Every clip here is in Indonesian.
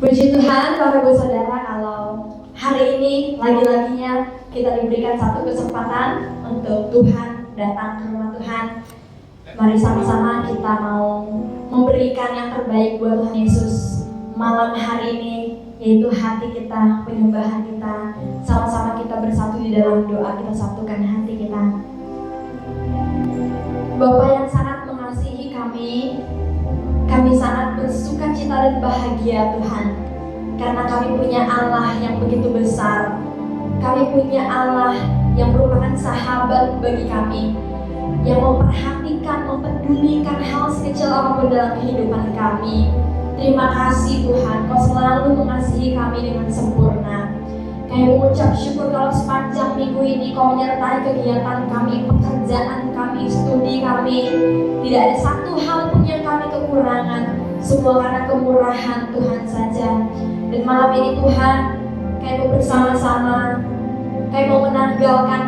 Puji Tuhan, Bapak Ibu Saudara, kalau hari ini lagi-laginya kita diberikan satu kesempatan untuk Tuhan datang ke rumah Tuhan. Mari sama-sama kita mau memberikan yang terbaik buat Tuhan Yesus malam hari ini, yaitu hati kita, penyembahan kita. Sama-sama kita bersatu di dalam doa, kita satukan hati kita. Bapa yang sangat mengasihi kami sangat bersuka cita dan bahagia Tuhan, karena kami punya Allah yang begitu besar. Kami punya Allah yang merupakan sahabat bagi kami, yang memperhatikan, mempedulikan hal sekecil apapun dalam kehidupan kami. Terima kasih Tuhan, Kau selalu mengasihi kami dengan sempurna. Kami mengucap syukur kalau sepanjang minggu ini Kau menyertai kegiatan kami, pekerjaan kami, studi kami. Tidak ada satu hal pun yang kami kekurangan, semua karena kemurahan Tuhan saja. Dan malam ini Tuhan, kami mau bersama-sama, kami mau menanggalkan,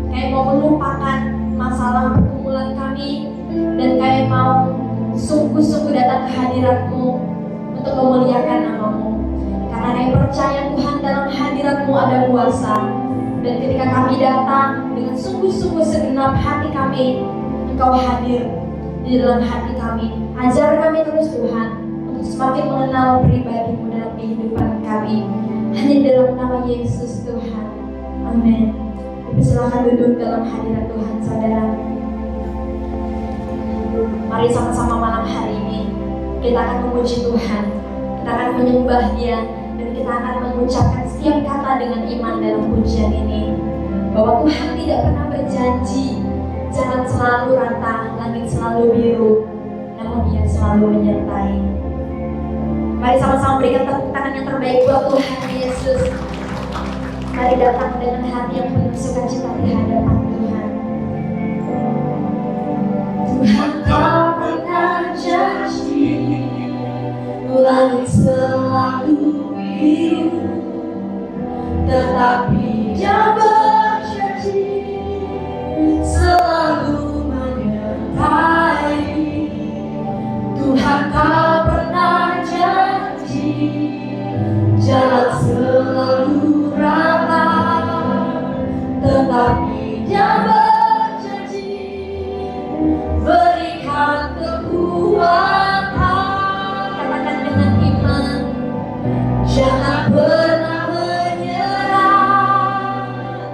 kami mau melupakan masalah pergumulan kami, dan kami mau sungguh-sungguh datang ke hadirat-Mu untuk memuliakan nama-Mu. Karena kami percaya Tuhan, dalam hadirat-Mu ada kuasa. Dan ketika kami datang dengan sungguh-sungguh segenap hati kami, Engkau hadir di dalam hati kami. Ajar kami terus Tuhan, untuk semakin mengenal pribadi-Mu dalam kehidupan kami. Hanya dalam nama Yesus Tuhan. Amin. Silakan duduk dalam hadirat Tuhan, saudara. Mari sama-sama malam hari ini kita akan memuji Tuhan, kita akan menyembah Dia, dan kita akan mengucapkan setiap kata dengan iman dalam pujian ini, bahwa Tuhan tidak pernah berjanji jalan selalu rata, langit selalu biru, namun Dia selalu menyertai. Mari sama-sama berikan tepuk tangan yang terbaik buat Tuhan Yesus. Mari datang dengan hati yang penuh sukacita di hadapan Tuhan. Tuhan tak pernah janji langit selalu biru, tetapi Dia berjanji selalu menyertai. Tuhan tak pernah janji jalan selalu rata, tetapi Dia berjanji berikan kekuatan. Katakan dengan iman, jangan pernah menyerah,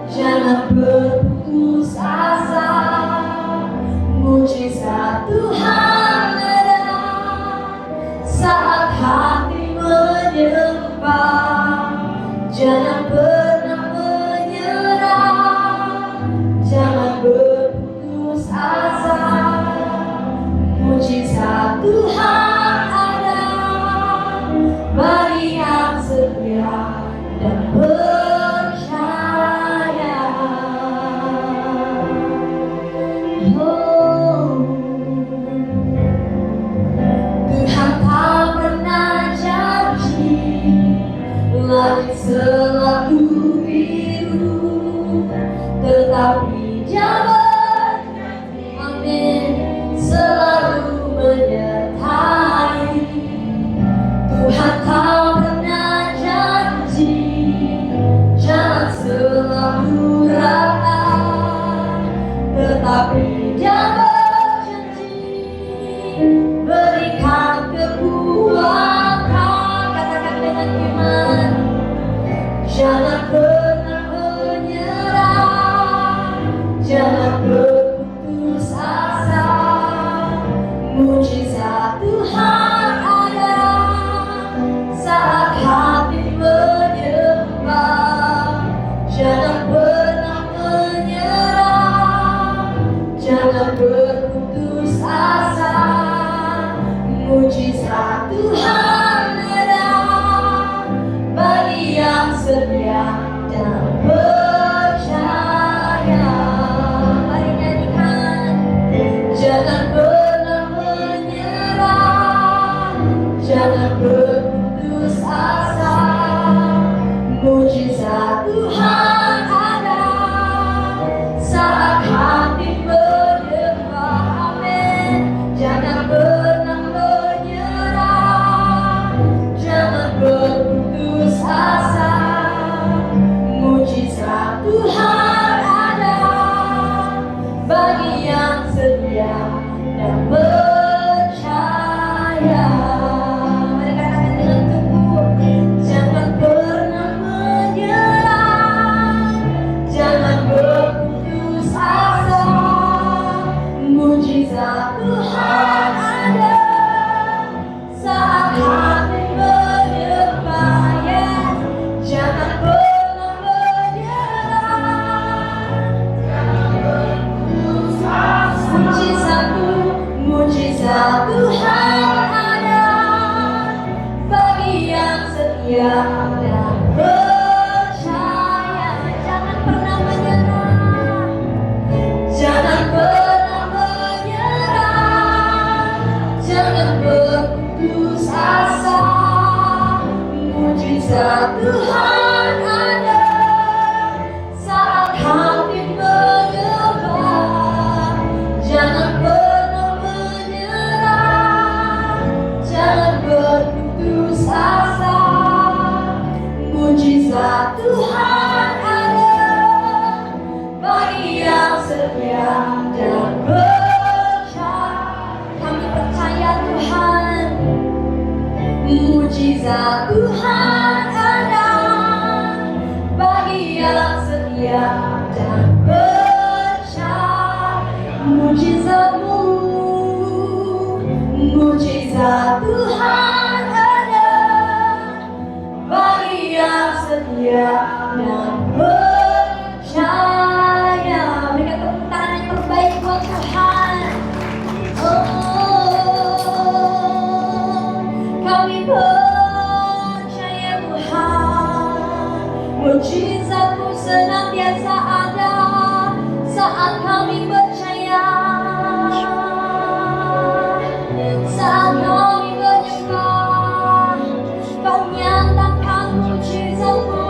jangan berputus asa. Mujizat Tuhan ada saat hati menyembah. Jangan pernah menyerah, jangan berputus asa. Mujizat Tuhan ada bagi yang setia dan percaya. Tuhan tak pernah janji langit selalu biru, tetapi Dia berjanji, amin, selalu menyertai. Tuhan tak pernah janji jalan selalu rata, tetapi Dia berjanji berikan kekuatan. Katakan dengan iman, jangan pernah menyerah, jangan berputus asa. Mujizat Tuhan ada saat hati menyembah. Jangan pernah menyerah, jangan berputus asa. Mujizat Tuhan ada yang setia dan percaya. Jangan pernah menyerah, jangan pernah menyerah, jangan berputus asa. Mujizat Tuhan ada saat hati menyembah. Jangan pernah menyerah, jangan berputus asa. Mujizat Tuhan ada bagi yang setia dan percaya. Kami percaya Tuhan, mujizat Tuhan ada bagi yang setia dan percaya. Mujizat-Mu, mujizat Tuhan ada bagi yang setia dan percaya. Berikan tepuk tangan yang terbaik buat Tuhan. Kami percaya Tuhan, mujizat-Mu senantiasa ada saat kami percaya, saat kami menyembah. Kau nyatakan mujizat-Mu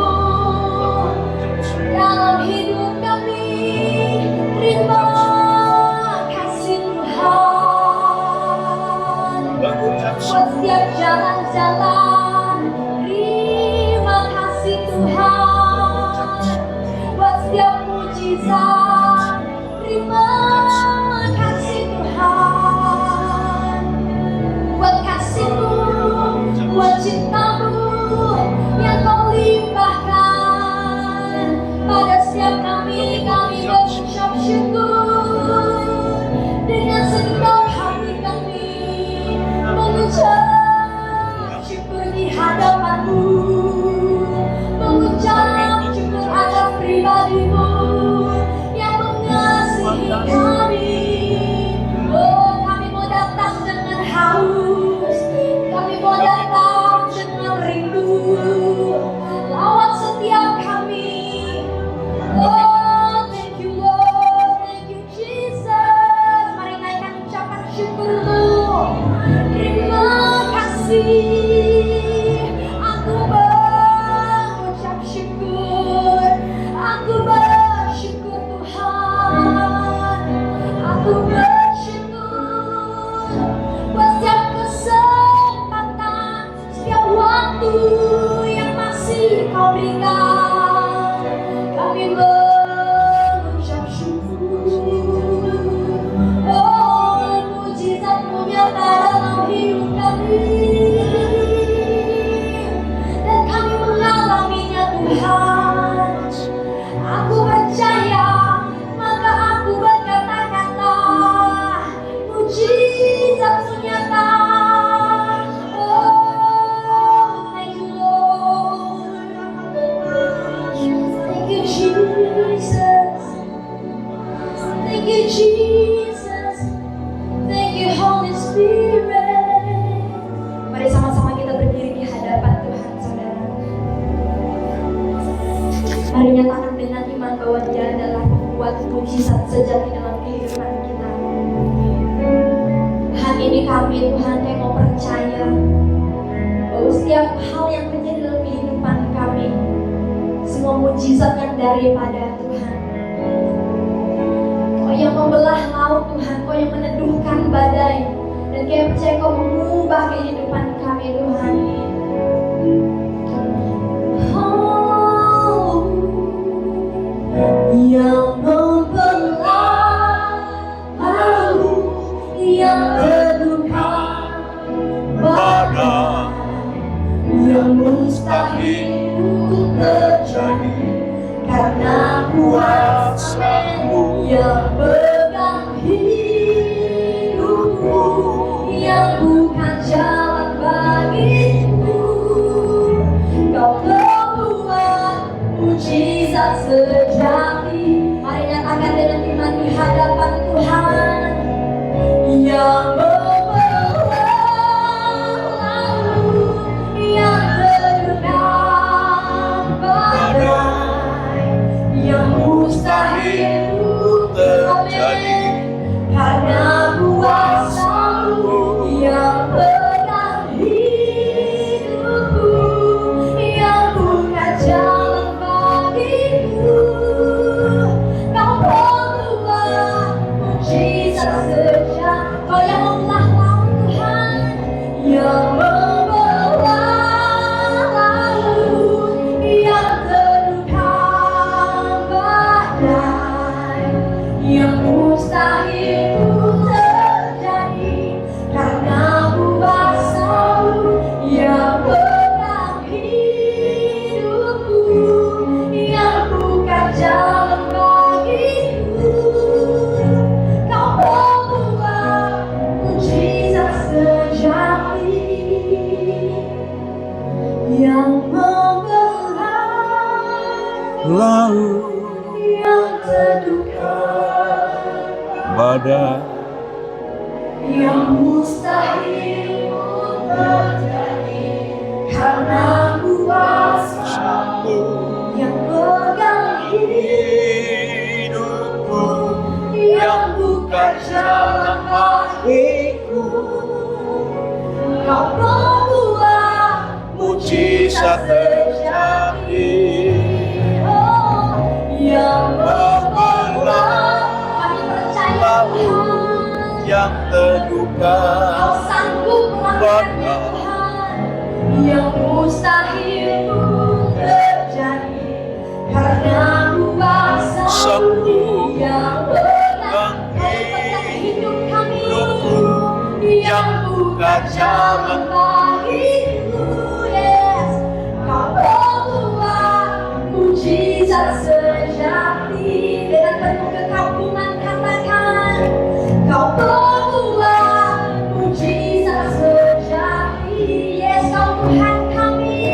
dalam hidup kami. Terima kasih Tuhan buat setiap jalan-jalan. Terima kasih Tuhan buat setiap mujizat. Terima kasih Tuhan buat kasih-Mu, buat cinta-Mu yang Kau limpahkan pada setiap kami. Kami berucap syukur dengan segenap hati kami, mengucap syukur di hadapan-Mu, mengucap syukur atas pribadi-Mu yang mengasihi kami. Oh, kami mau datang dengan haus, kami mau datang dengan rindu. Lawat setiap kami. Oh, thank you Lord, thank you Jesus. Mari naikkan ucapan syukur-Mu. Terima kasih. Aku mengucap syukur, aku bersyukur Tuhan. Aku bersyukur buat setiap kesempatan, setiap waktu yang masih Kau berikan. Kami mengucap syukur. Oh, mujizat-Mu nyata dalam hidup kami, dan kami mengalaminya Tuhan. Aku percaya, maka aku berkata-kata, mujizat-Mu nyata. Oh, thank you Lord, thank you Jesus, thank you Jesus, thank you Holy Spirit. Mari sama-sama kita berdiri di hadapan Tuhan, saudara. Mari nyatakan dengan iman bahwa Dia adalah pembuat mujizat sejati dalam kehidupan kita. Hari ini kami Tuhan yang mau percaya bahwa setiap hal yang terjadi dalam kehidupan kami, semua mujizat yang daripada Tuhan. Kau yang membelah laut Tuhan, Kau yang meneduhkan badai, dan kami percaya Kau mengubah kehidupan kami Tuhan. Oh, yang membelah laut, yang teduhkan badai, yang mustahil terjadi karena kuasa-Mu yang pegang hidupku, yang bukan jalan bagiku. Kau membuat mujizat sejati. Mari nyatakan dengan iman di hadapan Tuhan yang membelah laut, yang yang membelah laut yang terduga, badai yang mustahil terjadi karena kuasa yang pegang hidupku, yang bukan jalan bagiku. Kau membuat mujizat terjadi. Oh, yang membelah, kami percaya Tuhan, Yang terluka Kau sanggup melakukannya Tuhan, yang mustahil pun terjadi karena kuasa sembuh yang benar. Kau pegang hidup kami, yang bukan jalan bagiku. Yes, Kau membuat mujizat sejati. Dengan penuh kekaguman katakan, Kau membuat mujizat sejati. Yes, Kau Tuhan kami.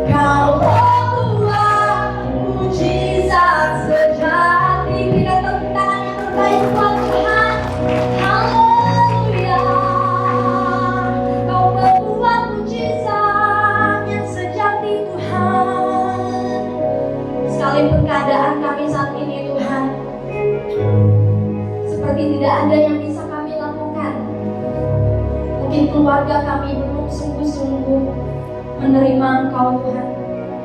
Kau membuat mujizat sejati. Kita tepuk tangan yang terbaik buat Tuhan. Haleluya. Kau membuat mujizat yang sejati Tuhan. Sekalipun keadaan kami saat ini Tuhan seperti tidak ada yang bisa kami lakukan. Mungkin keluarga kami belum sungguh-sungguh menerima Engkau Tuhan,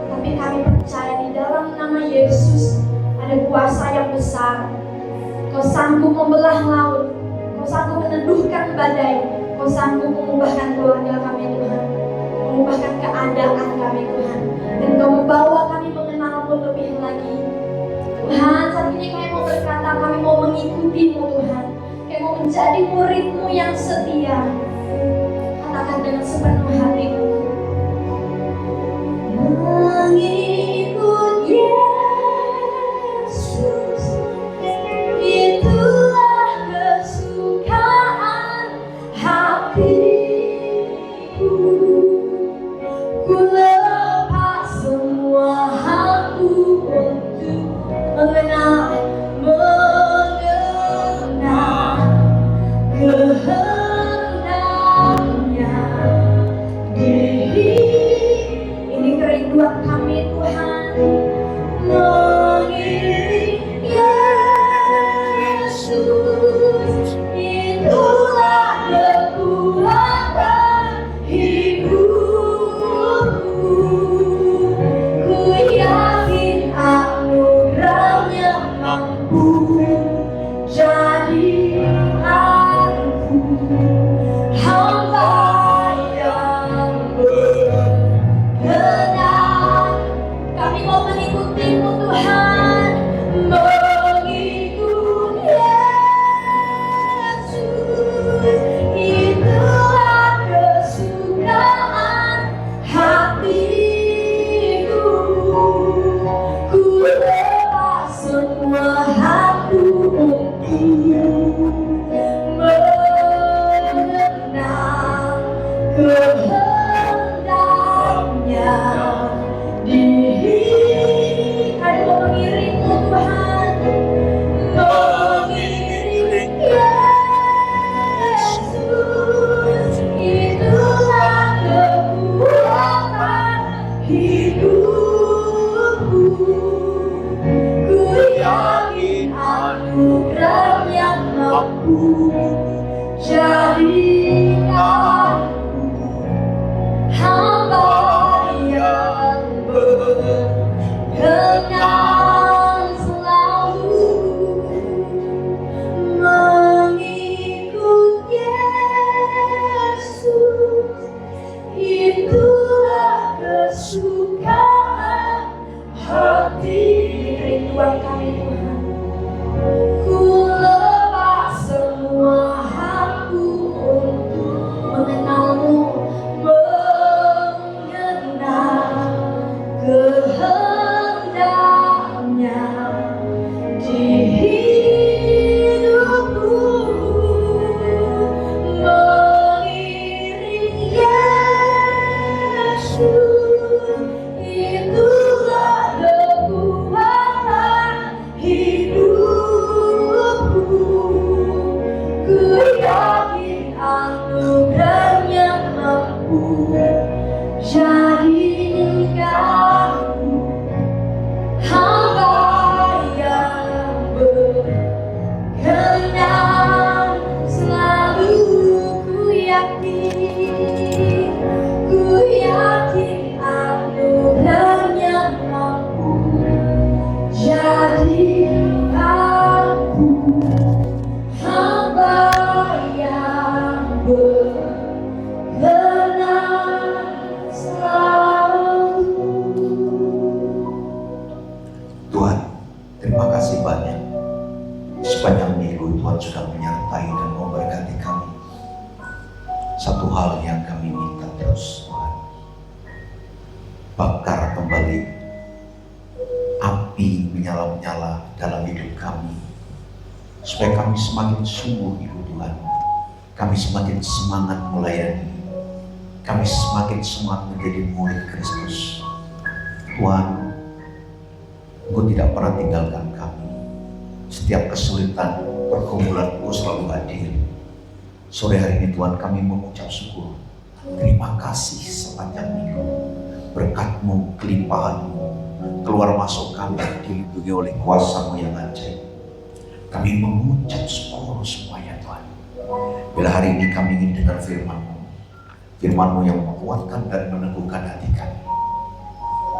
tapi kami percaya di dalam nama Yesus ada kuasa yang besar. Kau sanggup membelah laut, Kau sanggup meneduhkan badai, Kau sanggup mengubahkan keluarga kami Tuhan, mengubahkan keadaan kami Tuhan, dan Kau membawa kami mengenal-Mu lebih lagi. Tuhan, saat ini kami mau berkata, kami mau mengikuti-Mu Tuhan, kami mau menjadi murid-Mu yang setia. Katakan dengan sepenuh hatimu, mengikut Yesus, itulah kesukaan hatiku. Ku lepas semua hakku untuk mengenal kehendaknya. Ini kerinduan kami Tuhan, mengiring Yesus, itulah kekuatan hidupku. Ku yakin anugerahnya mampu jadi aku, hamba yang benar. Kami mau mengikuti-Mu Tuhan, mengikut Yesus, itulah kesukaan hatiku. Ku lepas semua hakku untuk mengenal kehendaknya. Kami mau mengiring-Mu Tuhan, mengiring Yesus, itulah kekuatan hidupku. Ku yakin anugerah yang mampu jadikan hamba yang berkenan selalu, mengikut Yesus, itulah kesukaan hati. Rinduan kami Tuhan, ku lepas semua hakku untuk mengenal-Mu, mengenal kehendaknya di hidupku, mengiring Yesus, Yesus, itulah kekuatan hidupku. Ku yakin anugerahnya mampu jadikanku hamba yang berkenan. Selalu ku yakin anugerahnya mampu jadikanku hamba yang berkenan selalu. Tuhan, terima kasih banyak. Sepanjang minggu Tuhan sudah menyertai dan memberkati kami. Satu hal yang kami minta terus, Tuhan, bakar kembali api menyala-nyala dalam hidup kami, supaya kami semakin sungguh hidup Tuhan. Kami semakin semangat melayani, kami semakin semangat menjadi murid Kristus. Tuhan, Engkau tidak pernah tinggalkan kami. Setiap kesulitan, pergumulan-Engkau selalu hadir. Sore hari ini Tuhan, kami mengucap syukur. Terima kasih sepanjang minggu. Berkat-Mu, kelimpahan-Mu, keluar masuk kami dilindungi oleh kuasa-Mu yang ajaib. Kami mengucap syukur semuanya Tuhan. Bila hari ini kami ingin dengar firman-Mu, firman-Mu yang menguatkan dan meneguhkan hati kami.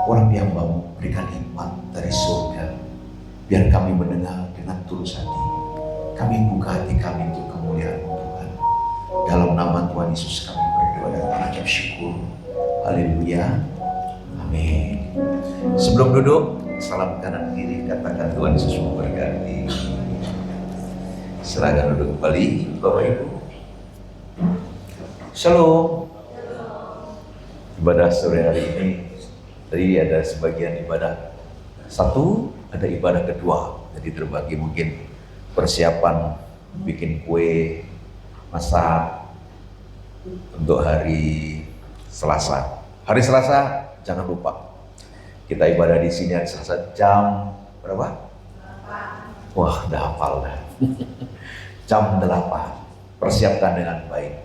Orang yang mau berikan hikmat dari surga, biar kami mendengar dengan tulus hati. Kami buka hati kami untuk kemuliaan-Mu Tuhan. Dalam nama Tuhan Yesus kami berdoa dan mengucap syukur. Haleluya. Amin. Sebelum duduk, salam kanan kiri, katakan Tuhan Yesus memberkati. Silakan duduk kembali, Bapak Ibu. Shalom. Ibadah sore hari ini, tadi ada sebagian ibadah satu, ada ibadah kedua. Jadi terbagi mungkin persiapan bikin kue, masak untuk hari Selasa. Hari Selasa jangan lupa kita ibadah di sini hari Selasa jam berapa? 8. Wah, udah hafal dah. Jam 8. Persiapkan dengan baik.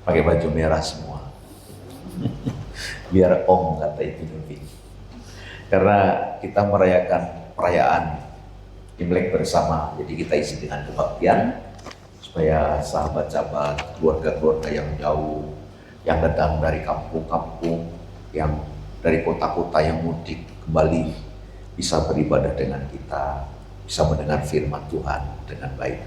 Pakai baju merah semua. Biar Om kata itu lebih. Karena kita merayakan perayaan Imlek bersama, jadi kita isi dengan kebaktian supaya sahabat-sahabat, keluarga-keluarga yang jauh, yang datang dari kampung-kampung, yang dari kota-kota yang mudik kembali bisa beribadah dengan kita, bisa mendengar firman Tuhan dengan baik.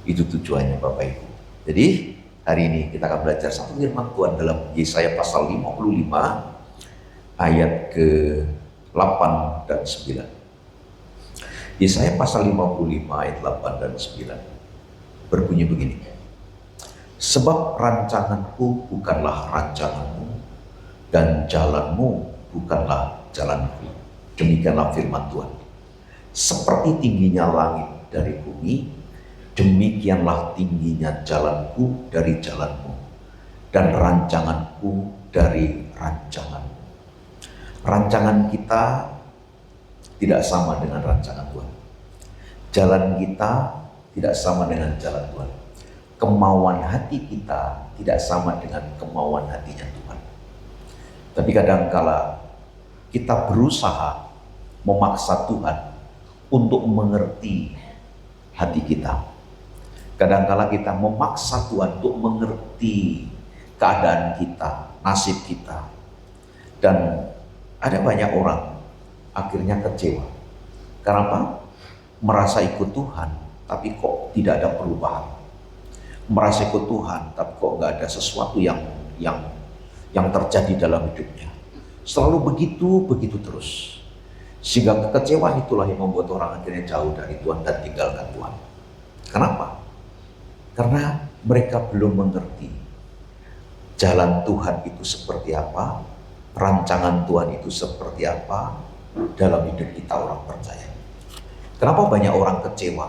Itu tujuannya Bapak Ibu. Jadi hari ini kita akan belajar satu firman Tuhan dalam Yesaya pasal 55 ayat ke-8 dan 9. Yesaya pasal 55 ayat 8 dan 9 berbunyi begini. Sebab rancanganku bukanlah rancanganmu dan jalanmu bukanlah jalanku. Demikianlah firman Tuhan. Seperti tingginya langit dari bumi, demikianlah tingginya jalanku dari jalanmu dan rancanganku dari rancanganmu. Rancangan kita tidak sama dengan rancangan Tuhan. Jalan kita tidak sama dengan jalan Tuhan. Kemauan hati kita tidak sama dengan kemauan hatinya Tuhan. Tapi kadangkala kita berusaha memaksa Tuhan untuk mengerti hati kita. Kadangkala kita memaksa Tuhan untuk mengerti keadaan kita, nasib kita. Dan ada banyak orang akhirnya kecewa. Kenapa? Merasa ikut Tuhan, tapi kok tidak ada perubahan. Merasa ikut Tuhan, tapi kok nggak ada sesuatu yang terjadi dalam hidupnya. Selalu begitu terus. Sehingga kekecewaan itulah yang membuat orang akhirnya jauh dari Tuhan dan tinggalkan Tuhan. Kenapa? Karena mereka belum mengerti jalan Tuhan itu seperti apa, rancangan Tuhan itu seperti apa dalam hidup kita orang percaya. Kenapa banyak orang kecewa,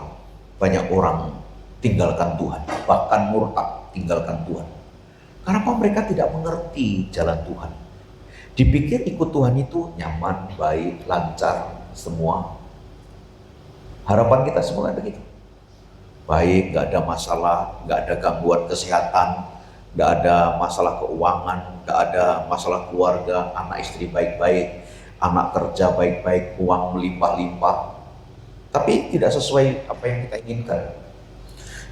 banyak orang tinggalkan Tuhan, bahkan murtad tinggalkan Tuhan? Kenapa mereka tidak mengerti jalan Tuhan? Dipikir ikut Tuhan itu nyaman, baik, lancar, semua. Harapan kita semua kan begitu. Baik, nggak ada masalah, nggak ada gangguan kesehatan, nggak ada masalah keuangan, nggak ada masalah keluarga, anak istri baik-baik, anak kerja baik-baik, uang melimpah-limpah. Tapi tidak sesuai apa yang kita inginkan.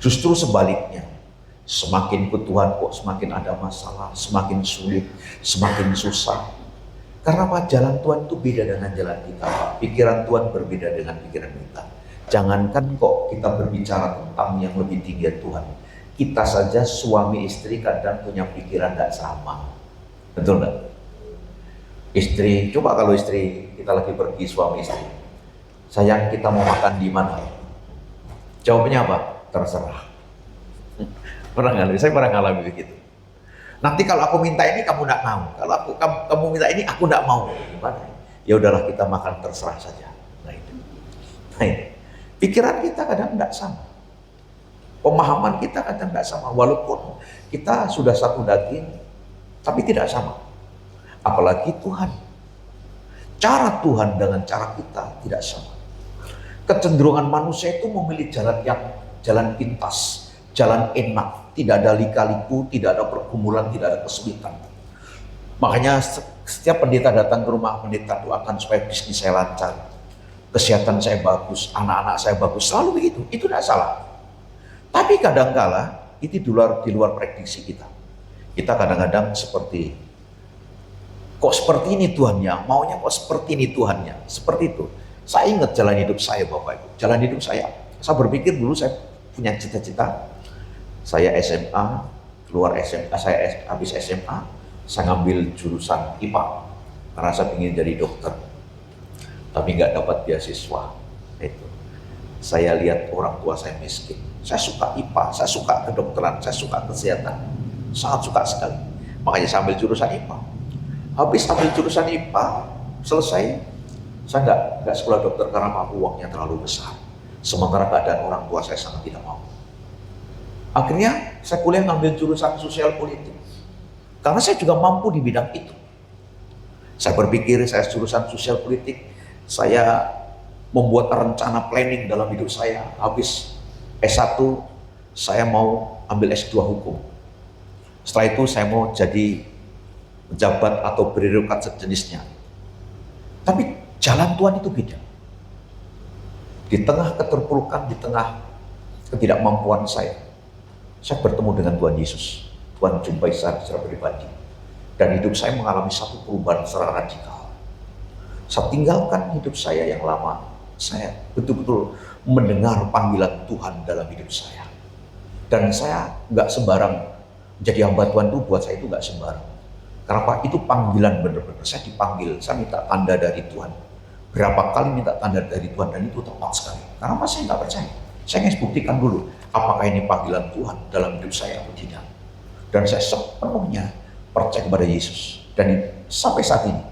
Justru sebaliknya, semakin ikut Tuhan kok semakin ada masalah, semakin sulit, semakin susah. Karena apa? Jalan Tuhan itu beda dengan jalan kita. Pikiran Tuhan berbeda dengan pikiran kita. Jangankan kok kita berbicara tentang yang lebih tinggi dari Tuhan. Kita saja suami istri kadang punya pikiran tidak sama. Betul nggak? Istri, coba kalau istri kita lagi pergi suami istri. Sayang, kita mau makan di mana? Jawabnya apa? Terserah. Saya pernah ngalami begitu. Nanti kalau aku minta ini kamu tidak mau. Kalau kamu minta ini aku tidak mau. Gimana? Ya udahlah, kita makan terserah saja. Nah itu. Pikiran kita kadang tidak sama. Pemahaman kita kadang tidak sama. Walaupun kita sudah satu daging, tapi tidak sama. Apalagi Tuhan. Cara Tuhan dengan cara kita tidak sama. Kecenderungan manusia itu memilih jalan pintas, jalan enak, tidak ada lika-liku, tidak ada pergumulan, tidak ada kesulitan. Makanya setiap pendeta datang ke rumah pendeta, doakan supaya bisnis saya lancar, kesehatan saya bagus, anak-anak saya bagus, selalu begitu. Itu tidak salah. Tapi kadang-kala itu di luar prediksi kita. Kita kadang-kadang seperti, kok seperti ini Tuhannya, maunya kok seperti ini Tuhannya, seperti itu. Saya ingat jalan hidup saya Bapak Ibu, jalan hidup saya berpikir dulu saya punya cita-cita, saya SMA, keluar SMA, saya habis SMA, saya ngambil jurusan IPA, karena saya ingin jadi dokter, tapi nggak dapat beasiswa. Itu, saya lihat orang tua saya miskin, saya suka IPA, saya suka kedokteran, saya suka kesehatan, sangat suka sekali, makanya saya ambil jurusan IPA. Habis ambil jurusan IPA, selesai, saya nggak sekolah dokter karena uangnya terlalu besar. Sementara keadaan orang tua saya sangat tidak mau. Akhirnya saya kuliah ngambil jurusan sosial politik. Karena saya juga mampu di bidang itu. Saya berpikir saya jurusan sosial politik, saya membuat rencana planning dalam hidup saya. Habis S1, saya mau ambil S2 hukum. Setelah itu saya mau jadi pejabat atau birokrat sejenisnya. Tapi jalan Tuhan itu beda. Di tengah keterpurukan, di tengah ketidakmampuan saya bertemu dengan Tuhan Yesus. Tuhan jumpai saya secara pribadi. Dan hidup saya mengalami satu perubahan secara radikal. Saya tinggalkan hidup saya yang lama. Saya betul-betul mendengar panggilan Tuhan dalam hidup saya. Dan saya nggak sembarang jadi hamba Tuhan itu buat saya itu nggak sembarang. Kenapa? Itu panggilan benar-benar. Saya dipanggil, saya minta tanda dari Tuhan. Berapa kali minta tanda dari Tuhan dan itu tepat sekali. Karena saya nggak percaya. Saya ingin buktikan dulu apakah ini panggilan Tuhan dalam hidup saya atau tidak. Dan saya sepenuhnya percaya kepada Yesus. Dan sampai saat ini.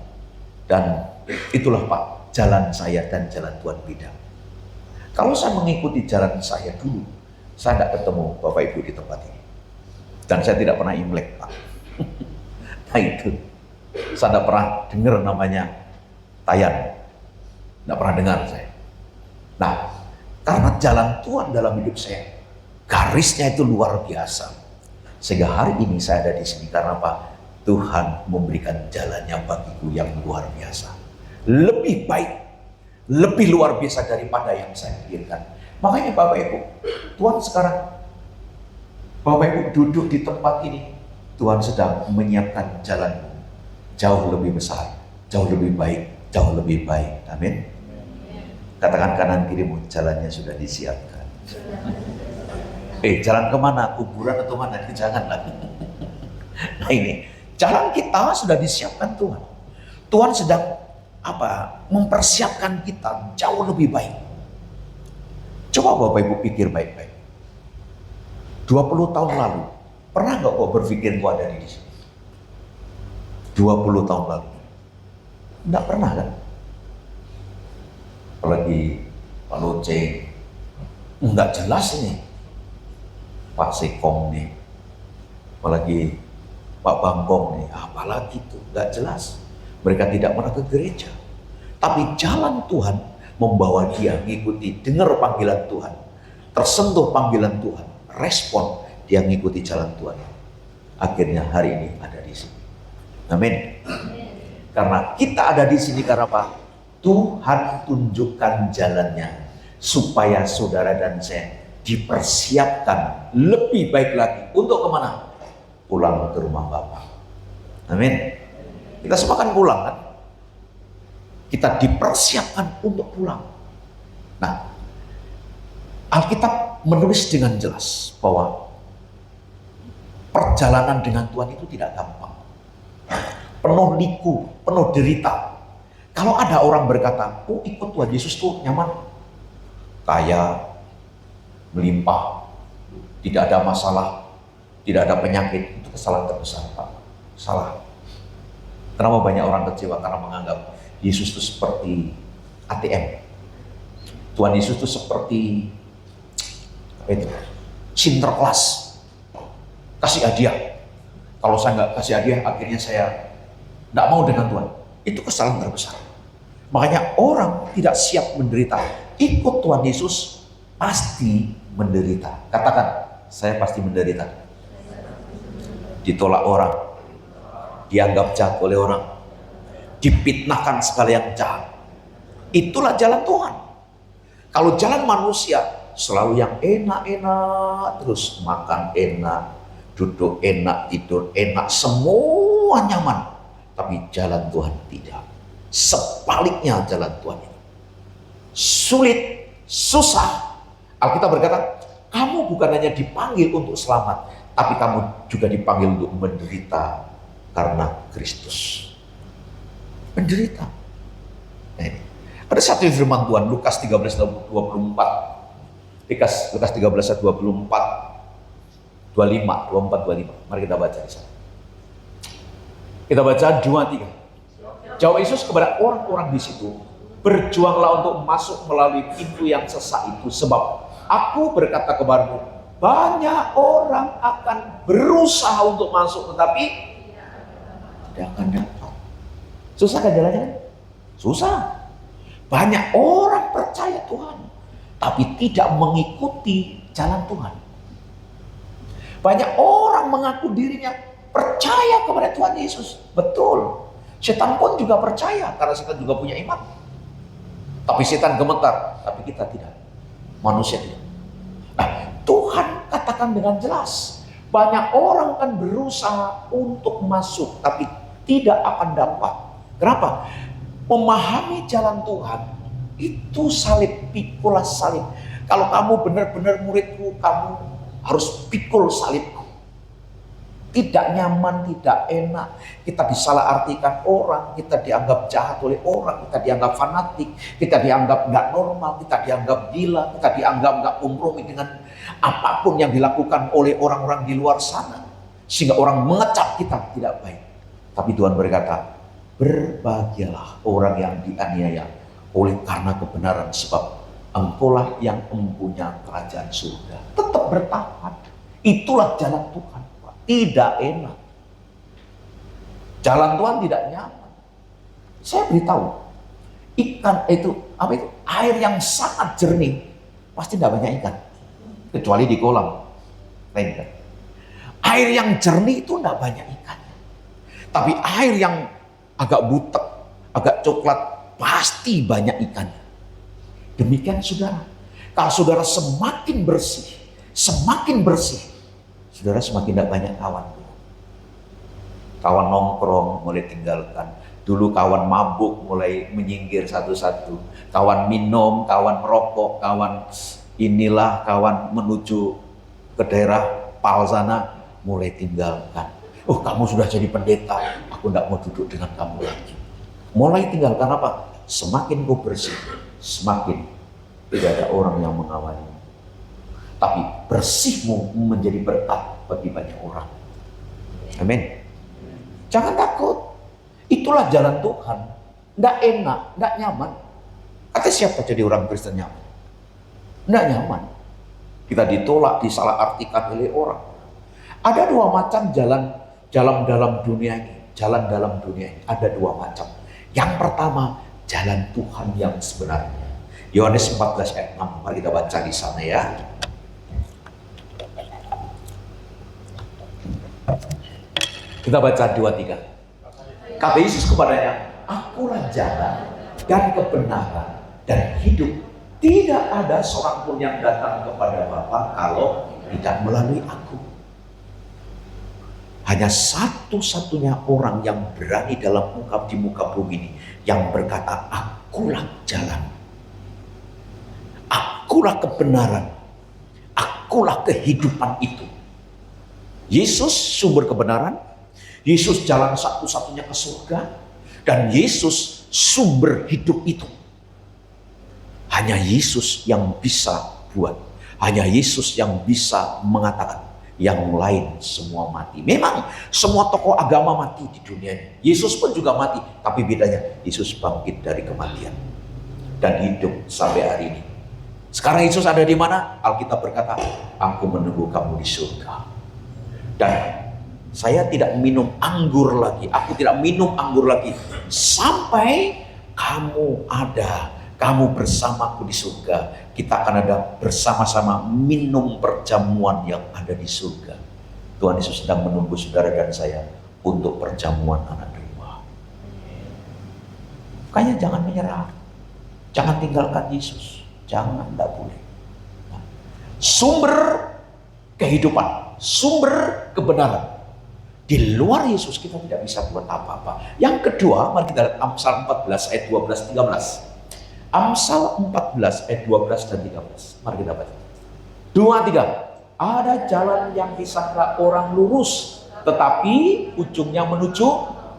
Dan itulah Pak, jalan saya dan jalan Tuhan beda. Kalau saya mengikuti jalan saya dulu, saya tidak ketemu Bapak Ibu di tempat ini. Dan saya tidak pernah Imlek Pak. Nah itu, saya tidak pernah dengar namanya Tayan. Tidak pernah dengar saya. Nah, karena jalan Tuhan dalam hidup saya, garisnya itu luar biasa. Sehingga hari ini saya ada di sini karena apa? Tuhan memberikan jalannya bagiku yang luar biasa. Lebih baik, lebih luar biasa daripada yang saya pikirkan. Makanya Bapak Ibu, Tuhan sekarang, Bapak Ibu duduk di tempat ini, Tuhan sedang menyiapkan jalanmu jauh lebih besar, jauh lebih baik, jauh lebih baik. Amin. Katakan kanan kirimu, jalannya sudah disiapkan. Jalan kemana? Kuburan atau mana? Janganlah. Nah ini, jalan kita sudah disiapkan Tuhan. Tuhan sedang mempersiapkan kita jauh lebih baik. Coba Bapak Ibu pikir baik-baik. 20 tahun lalu, pernah nggak kok berpikir kok ada di sini? 20 tahun lalu. Nggak pernah kan? Apalagi Pak Loceng, nggak jelas ini. Pak Sekong nih, apalagi Pak Bangkong nih, apalagi itu, nggak jelas. Mereka tidak pernah ke gereja. Tapi jalan Tuhan membawa dia ngikuti, dengar panggilan Tuhan, tersentuh panggilan Tuhan, respon, dia ngikuti jalan Tuhan. Akhirnya hari ini ada di sini. Amin. Karena kita ada di sini karena apa? Tuhan tunjukkan jalannya supaya saudara dan saya dipersiapkan lebih baik lagi untuk kemana? Pulang ke rumah Bapa. Amin. Kita semua kan pulang kan? Kita dipersiapkan untuk pulang. Nah, Alkitab menulis dengan jelas bahwa perjalanan dengan Tuhan itu tidak gampang. Penuh liku, penuh derita. Kalau ada orang berkata, oh ikut Tuhan Yesus tuh nyaman. Kaya, melimpah, tidak ada masalah, tidak ada penyakit. Itu kesalahan terbesar, Pak. Salah. Kenapa banyak orang kecewa? Karena menganggap Yesus itu seperti ATM. Tuhan Yesus itu seperti apa itu? Sinterklas. Kasih hadiah. Kalau saya nggak kasih hadiah, akhirnya saya nggak mau dengan Tuhan. Itu kesalahan terbesar. Makanya orang tidak siap menderita. Ikut Tuhan Yesus pasti menderita. Katakan, saya pasti menderita. Ditolak orang, dianggap jahat oleh orang, dipitnahkan segala yang jahat. Itulah jalan Tuhan. Kalau jalan manusia selalu yang enak-enak, terus makan enak, duduk enak, tidur enak, semua nyaman. Tapi jalan Tuhan tidak. Sebaliknya jalan Tuhan itu sulit, susah. Alkitab berkata, kamu bukan hanya dipanggil untuk selamat, tapi kamu juga dipanggil untuk menderita karena Kristus. Menderita. Nah, ini. Ada satu firman Tuhan, Lukas 13:24. Lukas 13:24, 25. Mari kita baca di sana. Kita baca 2-3. Jawab Yesus kepada orang-orang di situ, berjuanglah untuk masuk melalui pintu yang sesak itu, sebab aku berkata kepadamu, banyak orang akan berusaha untuk masuk, tetapi tidak akan dapat. Susah kan jalannya? Susah. Banyak orang percaya Tuhan, tapi tidak mengikuti jalan Tuhan. Banyak orang mengaku dirinya percaya kepada Tuhan Yesus. Betul. Setan pun juga percaya, karena setan juga punya iman. Tapi setan gemetar, tapi kita tidak. Manusia tidak. Nah, Tuhan katakan dengan jelas, banyak orang akan berusaha untuk masuk, tapi tidak akan dapat. Kenapa? Memahami jalan Tuhan itu salib, pikulah salib. Kalau kamu benar-benar muridku, kamu harus pikul salibku. Tidak nyaman, tidak enak. Kita disalahartikan orang, kita dianggap jahat oleh orang, kita dianggap fanatik, kita dianggap nggak normal, kita dianggap gila, kita dianggap nggak kompromi dengan apapun yang dilakukan oleh orang-orang di luar sana. Sehingga orang mengecap kita tidak baik. Tapi Tuhan berkata, berbahagialah orang yang dianiaya oleh karena kebenaran, sebab engkaulah yang mempunyai kerajaan surga. Tetap bertahan. Itulah jalan Tuhan. Tidak enak. Jalan Tuhan tidak nyaman. Saya beritahu, ikan itu, apa itu? Air yang sangat jernih, pasti tidak banyak ikan. Kecuali di kolam. Lain kan? Air yang jernih itu tidak banyak ikan. Tapi air yang agak butek, agak coklat, pasti banyak ikannya. Demikian saudara. Kalau saudara semakin bersih, saudara semakin tidak banyak kawan. Kawan nongkrong mulai tinggalkan. Dulu kawan mabuk mulai menyinggir satu-satu. Kawan minum, kawan merokok, kawan inilah, kawan menuju ke daerah Pal sana mulai tinggalkan. Oh, kamu sudah jadi pendeta, aku tidak mau duduk dengan kamu lagi. Mulai tinggalkan apa? Semakin kau bersih, semakin tidak ada orang yang mengawali. Tapi bersihmu menjadi berkat bagi banyak orang. Amin. Jangan takut. Itulah jalan Tuhan. Tidak enak, tidak nyaman. Kata siapa jadi orang Kristen nyaman? Tidak nyaman. Kita ditolak, disalahartikan oleh orang. Ada dua macam jalan dalam dunia ini. jalan dalam dunia ini ada dua macam. Yang pertama, jalan Tuhan yang sebenarnya. Yohanes 14 ayat 6, mari kita baca di sana ya. Kita baca 2-3. Kata Yesus kepadanya, akulah jalan dan kebenaran dan hidup. Tidak ada seorang pun yang datang kepada Bapa kalau tidak melalui aku. Hanya satu-satunya orang yang berani di muka bumi ini yang berkata, akulah jalan, akulah kebenaran, akulah kehidupan itu. Yesus sumber kebenaran, Yesus jalan satu-satunya ke surga, dan Yesus sumber hidup itu. Hanya Yesus yang bisa buat, hanya Yesus yang bisa mengatakan. Yang lain semua mati. Memang semua tokoh agama mati di dunia ini. Yesus pun juga mati, tapi bedanya Yesus bangkit dari kematian dan hidup sampai hari ini. Sekarang Yesus ada di mana? Alkitab berkata, aku menunggu kamu di surga. Dan saya tidak minum anggur lagi, aku tidak minum anggur lagi sampai kamu ada, kamu bersamaku di surga. Kita akan ada bersama-sama minum perjamuan yang ada di surga. Tuhan Yesus sedang menunggu saudara dan saya untuk perjamuan anak domba. Makanya jangan menyerah, jangan tinggalkan Yesus, jangan, tidak boleh. Sumber kehidupan, sumber kebenaran. Di luar Yesus kita tidak bisa buat apa-apa. Yang kedua, mari kita lihat Amsal 14 ayat 12-13. Amsal 14 ayat 12 dan 13. Mari kita baca. 2-3. Ada jalan yang disangka orang lurus, tetapi ujungnya menuju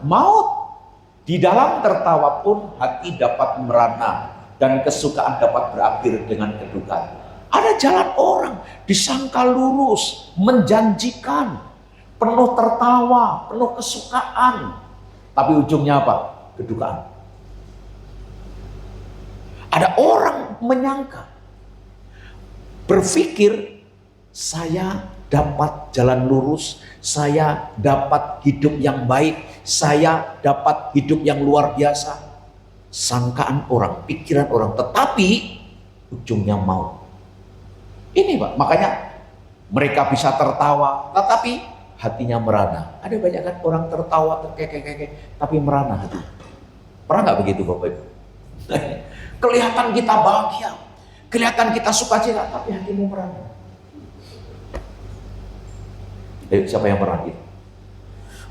maut. Di dalam tertawa pun hati dapat merana, dan kesukaan dapat berakhir dengan kedukaan. Ada jalan orang disangka lurus, menjanjikan, penuh tertawa, penuh kesukaan. Tapi ujungnya apa? Kedukaan. Ada orang menyangka, berpikir saya dapat jalan lurus, saya dapat hidup yang baik, saya dapat hidup yang luar biasa. Sangkaan orang, pikiran orang, tetapi ujungnya maut. Ini Pak, makanya mereka bisa tertawa, tetapi hatinya merana. Ada banyak kan orang tertawa, terkekek, tapi merana hati. Pernah nggak begitu Bapak Ibu? Kelihatan kita bahagia, kelihatan kita sukacita, tapi hatimu merana. Siapa yang merana?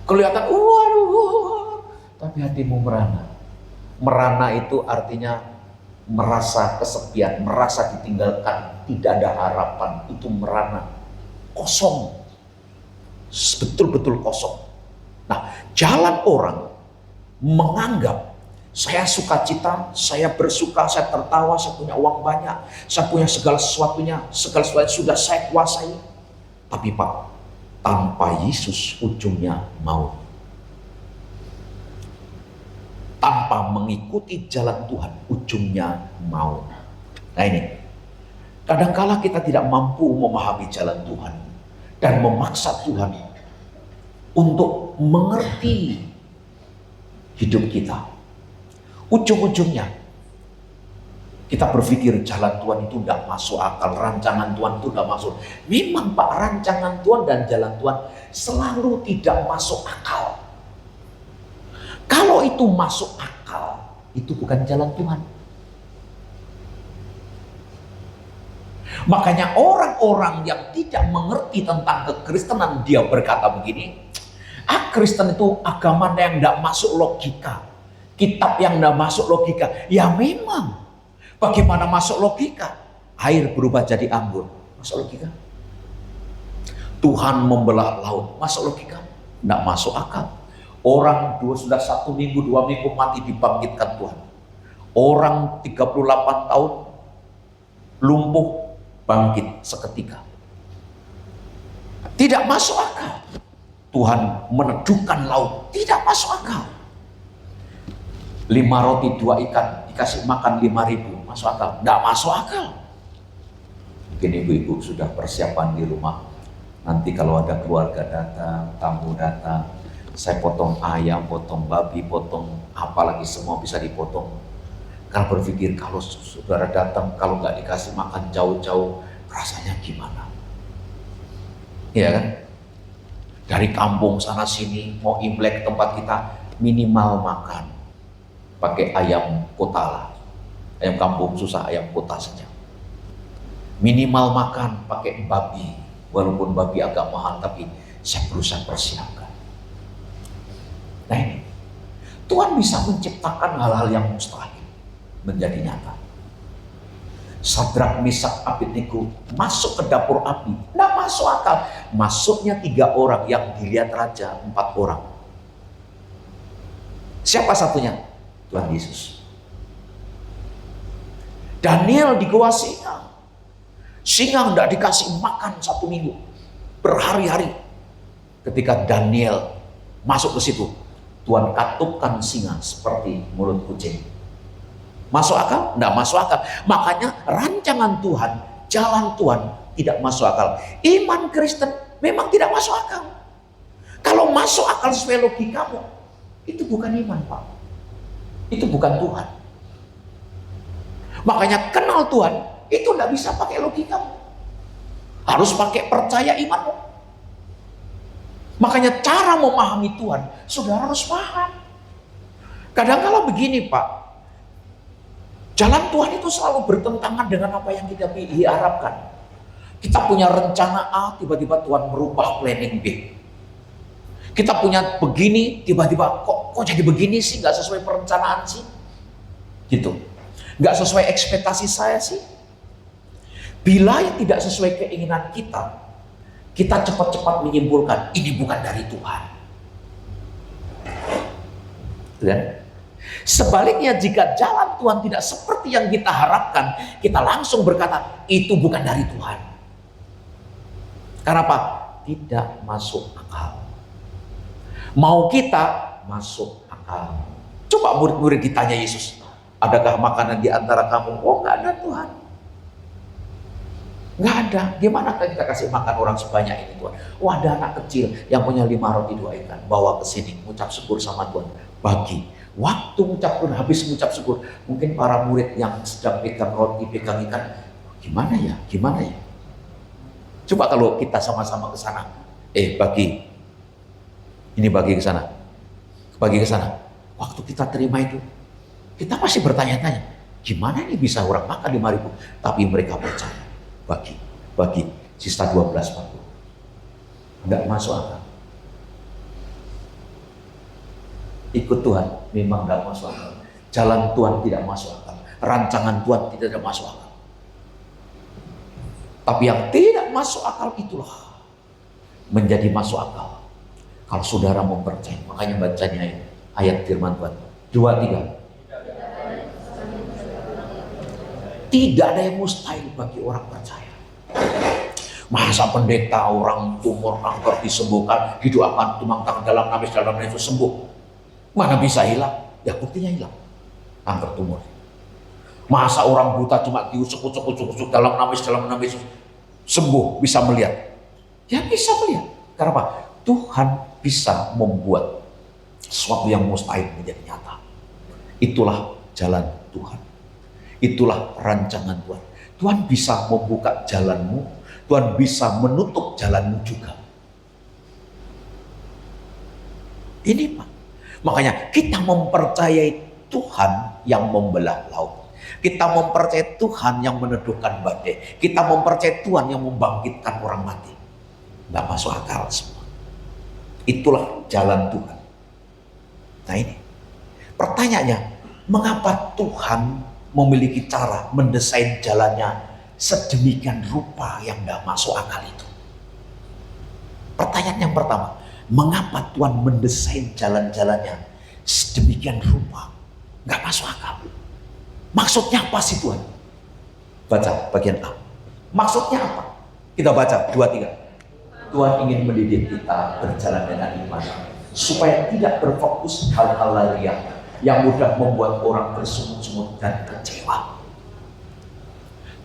Kelihatan, waduh, tapi hatimu merana. Merana itu artinya merasa kesepian, merasa ditinggalkan, tidak ada harapan. Itu merana, kosong, betul-betul kosong. Nah, jalan orang menganggap saya sukacita, saya bersuka, saya tertawa, saya punya uang banyak, saya punya segala sesuatunya sudah saya kuasai. Tapi Pak, tanpa Yesus ujungnya maut. Tanpa mengikuti jalan Tuhan ujungnya maut. Nah ini, kadangkala kita tidak mampu memahami jalan Tuhan dan memaksa Tuhan untuk mengerti hidup kita. Ujung-ujungnya kita berpikir jalan Tuhan itu tidak masuk akal, rancangan Tuhan itu tidak masuk. Memang Pak, rancangan Tuhan dan jalan Tuhan selalu tidak masuk akal. Kalau itu masuk akal, itu bukan jalan Tuhan. Makanya orang-orang yang tidak mengerti tentang kekristenan, dia berkata begini, Kristen itu agama yang tidak masuk logika. Kitab yang tidak masuk logika. Ya memang. Bagaimana masuk logika? Air berubah jadi anggur. Masuk logika? Tuhan membelah laut. Masuk logika? Tidak masuk akal. Orang sudah 1 minggu, 2 minggu mati dibangkitkan Tuhan. Orang 38 tahun lumpuh bangkit seketika. Tidak masuk akal. Tuhan meneduhkan laut. Tidak masuk akal. 5 roti 2 ikan dikasih makan 5.000, masuk akal? Tidak masuk akal. Mungkin ibu-ibu sudah persiapan di rumah. Nanti kalau ada keluarga datang, tamu datang, Saya potong ayam, potong babi, potong apalagi semua bisa dipotong. Karena berpikir kalau saudara datang, kalau nggak dikasih makan jauh-jauh, rasanya gimana? Iya kan? Dari kampung sana sini, mau Imlek tempat kita, minimal makan pakai ayam kota lah. Ayam kampung susah, ayam kota saja. Minimal makan pakai babi, walaupun babi agak mahal, tapi saya berusaha persiapkan. Nah ini, Tuhan bisa menciptakan hal-hal yang mustahil menjadi nyata. Sadrak, Mesak, Abednego masuk ke dapur api, nggak masuk akal. Masuknya 3 orang, yang dilihat raja 4 orang. Siapa satunya? Tuhan Yesus. Daniel di gua singa. Singa nggak dikasih makan 1 minggu, berhari-hari. Ketika Daniel masuk ke situ, Tuhan katupkan singa seperti mulut kucing. Masuk akal? Nggak masuk akal. Makanya rancangan Tuhan, jalan Tuhan tidak masuk akal. Iman Kristen memang tidak masuk akal. Kalau masuk akal sesuai logikamu, itu bukan iman, Pak. Itu bukan Tuhan. Makanya kenal Tuhan, itu nggak bisa pakai logikamu. Harus pakai percaya imanmu. Makanya cara memahami Tuhan, saudara harus paham. Kadang-kala begini, Pak. Jalan Tuhan itu selalu bertentangan dengan apa yang kita harapkan. Kita punya rencana A, tiba-tiba Tuhan merubah planning B. Kita punya begini, tiba-tiba kok jadi begini sih, nggak sesuai perencanaan sih. Gitu. Nggak sesuai ekspektasi saya sih. Bila yang tidak sesuai keinginan kita cepat-cepat menyimpulkan, ini bukan dari Tuhan. Dan sebaliknya, jika jalan Tuhan tidak seperti yang kita harapkan, kita langsung berkata, itu bukan dari Tuhan. Karena apa? Tidak masuk akal. Mau kita masuk akal. Coba murid-murid ditanya Yesus, adakah makanan di antara kamu? Oh, nggak ada Tuhan. Nggak ada. Gimana kita kasih makan orang sebanyak ini Tuhan? Oh, ada anak kecil yang punya 5 roti 2 ikan. Bawa ke sini, ucap syukur sama Tuhan. Bagi. Waktu habis mengucap syukur, mungkin para murid yang sedang pegang roti, pegang ikan, gimana ya? Coba kalau kita sama-sama ke sana, bagi, ini bagi ke sana, bagi ke sana. Waktu kita terima itu, kita pasti bertanya-tanya, gimana ini bisa orang makan 5.000? Tapi mereka percaya, bagi, sisa 12.40, nggak masuk akal. Ikut Tuhan memang tidak masuk akal. Jalan Tuhan tidak masuk akal. Rancangan Tuhan tidak masuk akal. Tapi yang tidak masuk akal itulah menjadi masuk akal. Kalau saudara mempercayai, makanya bacanya ayat firman Tuhan 2:3. Tidak ada yang mustahil bagi orang percaya. Masa pendeta orang tumor kanker disembuhkan, didoakan tumang-tang dalam nama Yesus sembuh. Mana bisa hilang? Ya buktinya hilang. Kanker tumor. Masa orang buta cuma diusuk-usuk dalam nama Yesus sembuh, bisa melihat? Ya bisa melihat. Karena apa? Tuhan bisa membuat sesuatu yang mustahil menjadi nyata. Itulah jalan Tuhan. Itulah rancangan Tuhan. Tuhan bisa membuka jalanmu, Tuhan bisa menutup jalanmu juga. Ini Pak. Makanya kita mempercayai Tuhan yang membelah laut. Kita mempercayai Tuhan yang meneduhkan badai. Kita mempercayai Tuhan yang membangkitkan orang mati. Nggak masuk akal semua. Itulah jalan Tuhan. Nah ini, pertanyaannya, mengapa Tuhan memiliki cara mendesain jalannya sedemikian rupa yang nggak masuk akal itu? Pertanyaan yang pertama, mengapa Tuhan mendesain jalan-jalannya sedemikian rupa? Nggak masuk akal. Maksudnya apa sih Tuhan? Baca bagian A. Maksudnya apa? Kita baca 2-3. Tuhan ingin mendidik kita berjalan dengan iman, supaya tidak berfokus hal-hal lain yang mudah membuat orang bersungut-sungut dan kecewa.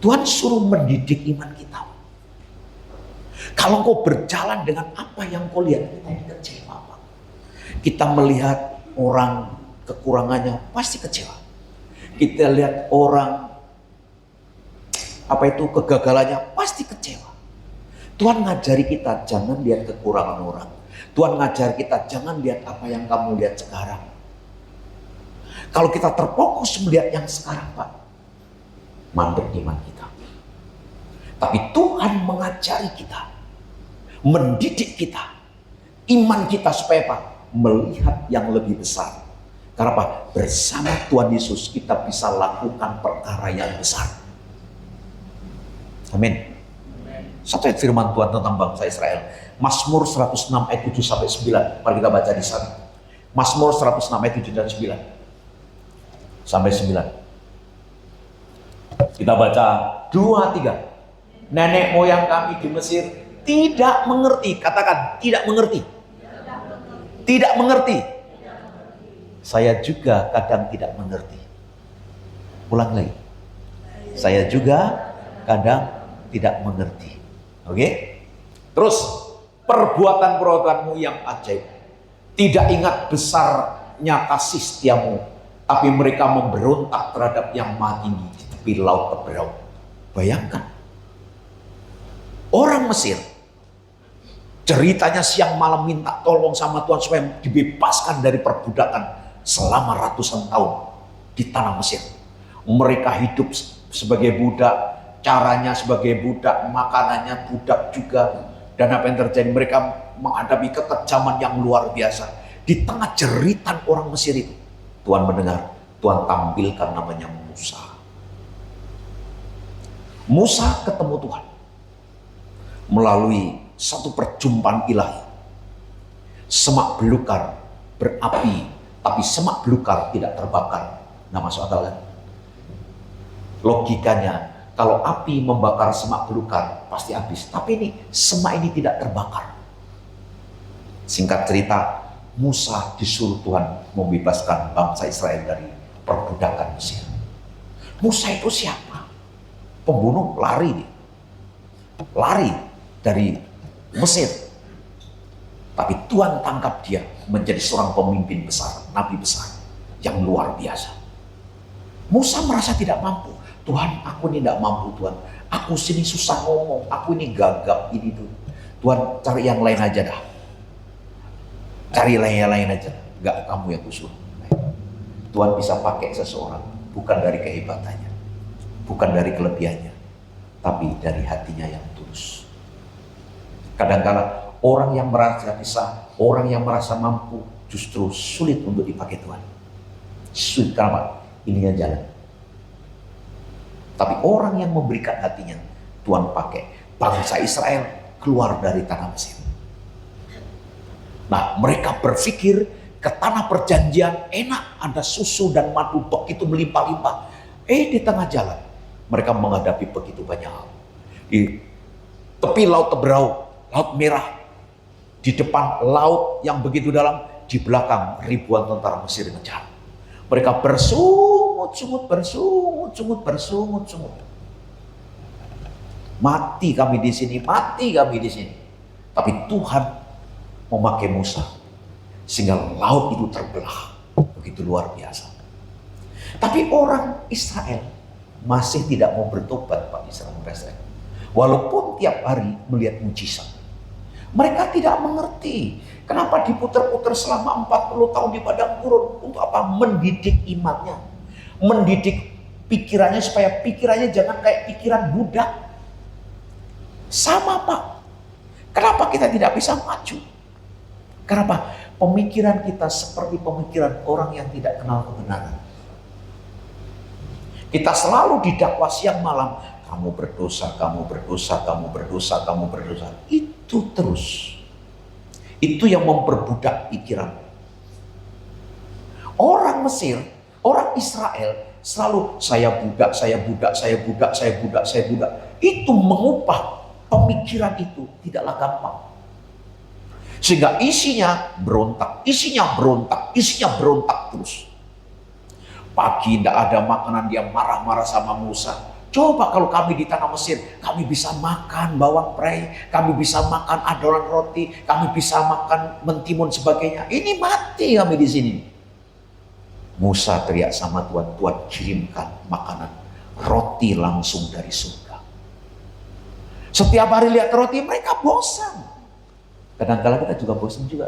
Tuhan suruh mendidik iman kita. Kalau kau berjalan dengan apa yang kau lihat, kita ini kecewa, Pak. Kita melihat orang kekurangannya pasti kecewa. Kita lihat orang kegagalannya pasti kecewa. Tuhan ngajari kita jangan lihat kekurangan orang. Tuhan ngajari kita jangan lihat apa yang kamu lihat sekarang. Kalau kita terfokus melihat yang sekarang, Pak, mandek iman kita. Tapi Tuhan mengajari kita, mendidik kita, iman kita supaya Pak, melihat yang lebih besar. Karena apa? Bersama Tuhan Yesus kita bisa lakukan perkara yang besar. Amin. Satu ayat firman Tuhan tentang bangsa Israel. Mazmur 106 ayat 7 sampai 9. Mari kita baca di sana. Mazmur 106 ayat 7 dan 9. Sampai 9. Kita baca 2, 3. Nenek moyang kami di Mesir tidak mengerti. Katakan, tidak mengerti. Tidak mengerti. Saya juga kadang tidak mengerti. Ulang lagi. Saya juga kadang tidak mengerti. Oke? Terus, perbuatan-perbuatanmu yang ajaib. Tidak ingat besarnya kasih setiamu, tapi mereka memberontak terhadap yang maha tinggi di tepi laut teberau. Bayangkan. Orang Mesir ceritanya siang malam minta tolong sama Tuhan supaya dibebaskan dari perbudakan selama ratusan tahun di tanah Mesir. Mereka hidup sebagai budak, caranya sebagai budak, makanannya budak juga. Dan apa yang terjadi? Mereka menghadapi kekejaman yang luar biasa. Di tengah jeritan orang Mesir itu, Tuhan mendengar, Tuhan tampilkan namanya Musa. Musa ketemu Tuhan melalui satu perjumpaan ilahi. Semak belukar berapi, tapi semak belukar tidak terbakar. Nah, masuk akal kan? Logikanya, kalau api membakar semak belukar pasti habis. Tapi ini semak ini tidak terbakar. Singkat cerita, Musa disuruh Tuhan membebaskan bangsa Israel dari perbudakan Mesir. Musa itu siapa? Pembunuh, lari dia. Lari dari Mesir. Tapi Tuhan tangkap dia menjadi seorang pemimpin besar, nabi besar yang luar biasa. Musa merasa tidak mampu. Tuhan, aku ini tidak mampu Tuhan. Aku sini susah ngomong, aku ini gagap ini tuh. Tuhan, cari yang lain aja dah. Cari yang lain aja. Enggak, kamu yang kusuruh. Tuhan bisa pakai seseorang bukan dari kehebatannya, bukan dari kelebihannya, tapi dari hatinya yang tulus. Kadang-kadang orang yang merasa bisa, orang yang merasa mampu justru sulit untuk dipakai Tuhan. Sulit, kenapa? Ininya jalan. Tapi orang yang memberikan hatinya, Tuhan pakai. Bangsa Israel keluar dari tanah Mesir. Nah, mereka berpikir ke tanah perjanjian enak, ada susu dan madu begitu melimpah-limpah. Di tengah jalan mereka menghadapi begitu banyak hal. Di tepi laut teberau, laut merah, di depan laut yang begitu dalam, di belakang ribuan tentara Mesir mengejar. Mereka bersungut-sungut. Mati kami di sini, mati kami di sini. Tapi Tuhan memakai Musa sehingga laut itu terbelah. Begitu luar biasa. Tapi orang Israel masih tidak mau bertobat, Pak Israel. Walaupun tiap hari melihat mujizat. Mereka tidak mengerti kenapa diputar-putar selama 40 tahun di padang gurun. Untuk apa? Mendidik imannya. Mendidik pikirannya supaya pikirannya jangan kayak pikiran budak. Sama, Pak. Kenapa kita tidak bisa maju? Kenapa? Pemikiran kita seperti pemikiran orang yang tidak kenal kebenaran. Kita selalu didakwa siang malam. Kamu berdosa, kamu berdosa, kamu berdosa, kamu berdosa. Itu terus. Itu yang memperbudak pikiran. Orang Mesir, orang Israel selalu saya budak, saya budak, saya budak, saya budak, saya budak. Itu mengubah pemikiran itu tidaklah gampang. Sehingga isinya berontak, isinya berontak, isinya berontak terus. Pagi tidak ada makanan, dia marah-marah sama Musa. Coba kalau kami di tanah Mesir, kami bisa makan bawang prei, kami bisa makan adonan roti, kami bisa makan mentimun sebagainya. Ini mati. mati kami di sini. Musa teriak sama Tuhan, Tuhan kirimkan makanan, roti langsung dari surga. Setiap hari lihat roti mereka bosan. Kadang-kadang kita juga bosan juga.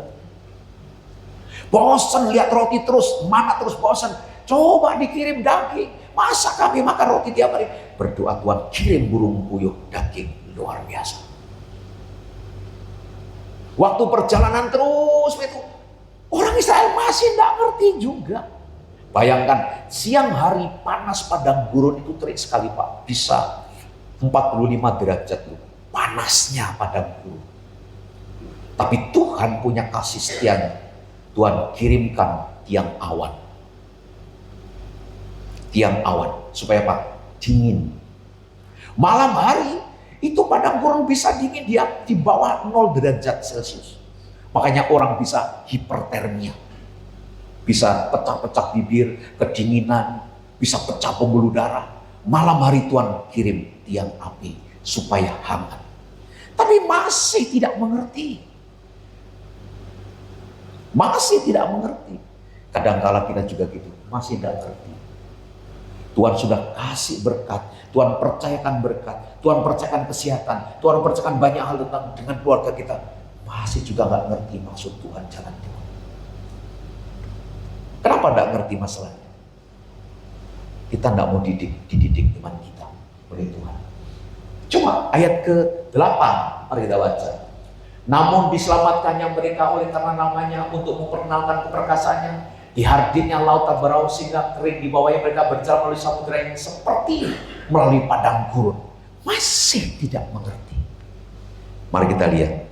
Bosan lihat roti terus, mana terus bosan. Coba dikirim daging. Masa kami makan roti tiap hari? Berdoa Tuhan kirim burung puyuh daging luar biasa. Waktu perjalanan terus itu, orang Israel masih tidak ngerti juga. Bayangkan siang hari panas padang gurun itu terik sekali Pak. Bisa 45 derajat loh. Panasnya padang gurun. Tapi Tuhan punya kasih setianya. Tuhan kirimkan tiang awan. Tiang awan. Supaya apa? Dingin. Malam hari itu padang gurun bisa dingin dia di bawah 0 derajat Celcius. Makanya orang bisa hipertermia. Bisa pecah-pecah bibir, kedinginan, bisa pecah pembuluh darah. Malam hari Tuhan kirim tiang api supaya hangat. Tapi masih tidak mengerti. Masih tidak mengerti. Kadang-kala kita juga gitu, masih tidak mengerti. Tuhan sudah kasih berkat, Tuhan percayakan berkat, Tuhan percayakan kesehatan, Tuhan percayakan banyak hal dengan keluarga kita. Masih juga nggak ngerti maksud Tuhan, jalan Tuhan. Kenapa tidak ngerti masalahnya? Kita tidak mau dididik iman kita oleh Tuhan. Cuma ayat ke-8, mari kita baca. Namun diselamatkannya mereka oleh karena namanya untuk memperkenalkan keperkasaannya. Diharditnya lautan beraur sehingga kering di bawahnya mereka berjalan melalui samudera yang seperti melalui padang gurun. Masih tidak mengerti. Mari kita lihat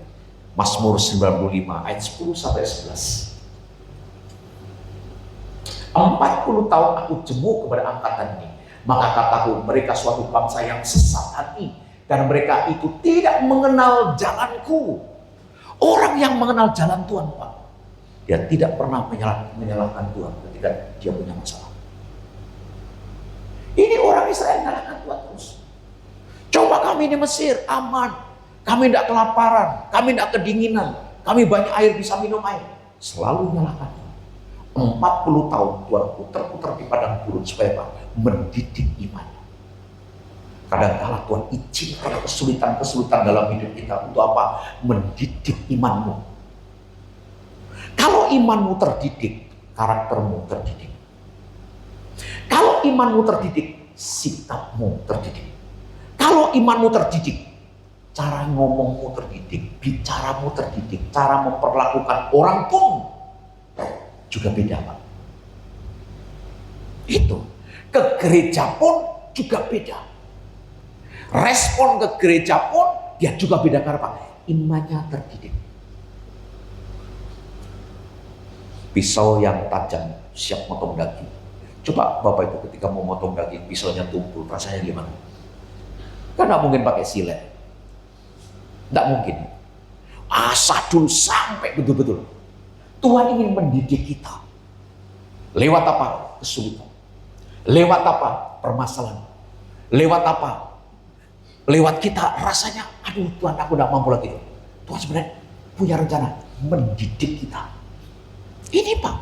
Mazmur 95 ayat 10 sampai 11. 40 tahun aku jemu kepada angkatan ini. Maka kataku mereka suatu bangsa yang sesat hati. Dan mereka itu tidak mengenal jalanku. Orang yang mengenal jalan Tuhan Pak, dia tidak pernah menyalahkan Tuhan ketika dia punya masalah. Ini orang Israel menyalahkan Tuhan terus. Coba kami di Mesir aman. Kami tidak kelaparan. Kami tidak kedinginan. Kami banyak air bisa minum air. Selalu menyalahkan. 40 tahun Tuhan putar-putar di padang gurun supaya apa? Mendidik iman. Kadang-kala Tuhan izinkan kesulitan-kesulitan dalam hidup kita untuk apa? Mendidik imanmu. Kalau imanmu terdidik, karaktermu terdidik. Kalau imanmu terdidik, sikapmu terdidik. Kalau imanmu terdidik, cara ngomongmu terdidik, bicaramu terdidik, cara memperlakukan orang pun juga beda Pak. Itu. Ke gereja pun juga beda. Respon ke gereja pun dia juga beda karena Pak, imannya terdidik. Pisau yang tajam siap motong daging. Coba Bapak itu ketika mau motong daging, pisaunya tumpul, rasanya gimana? Kan nggak mungkin pakai silet. Nggak mungkin. Asah dulu sampai betul-betul. Tuhan ingin mendidik kita. Lewat apa? Kesulitan. Lewat apa? Permasalahan. Lewat apa? Lewat kita rasanya, aduh Tuhan aku tidak mampu lagi. Tuhan sebenarnya punya rencana mendidik kita. Ini Pak.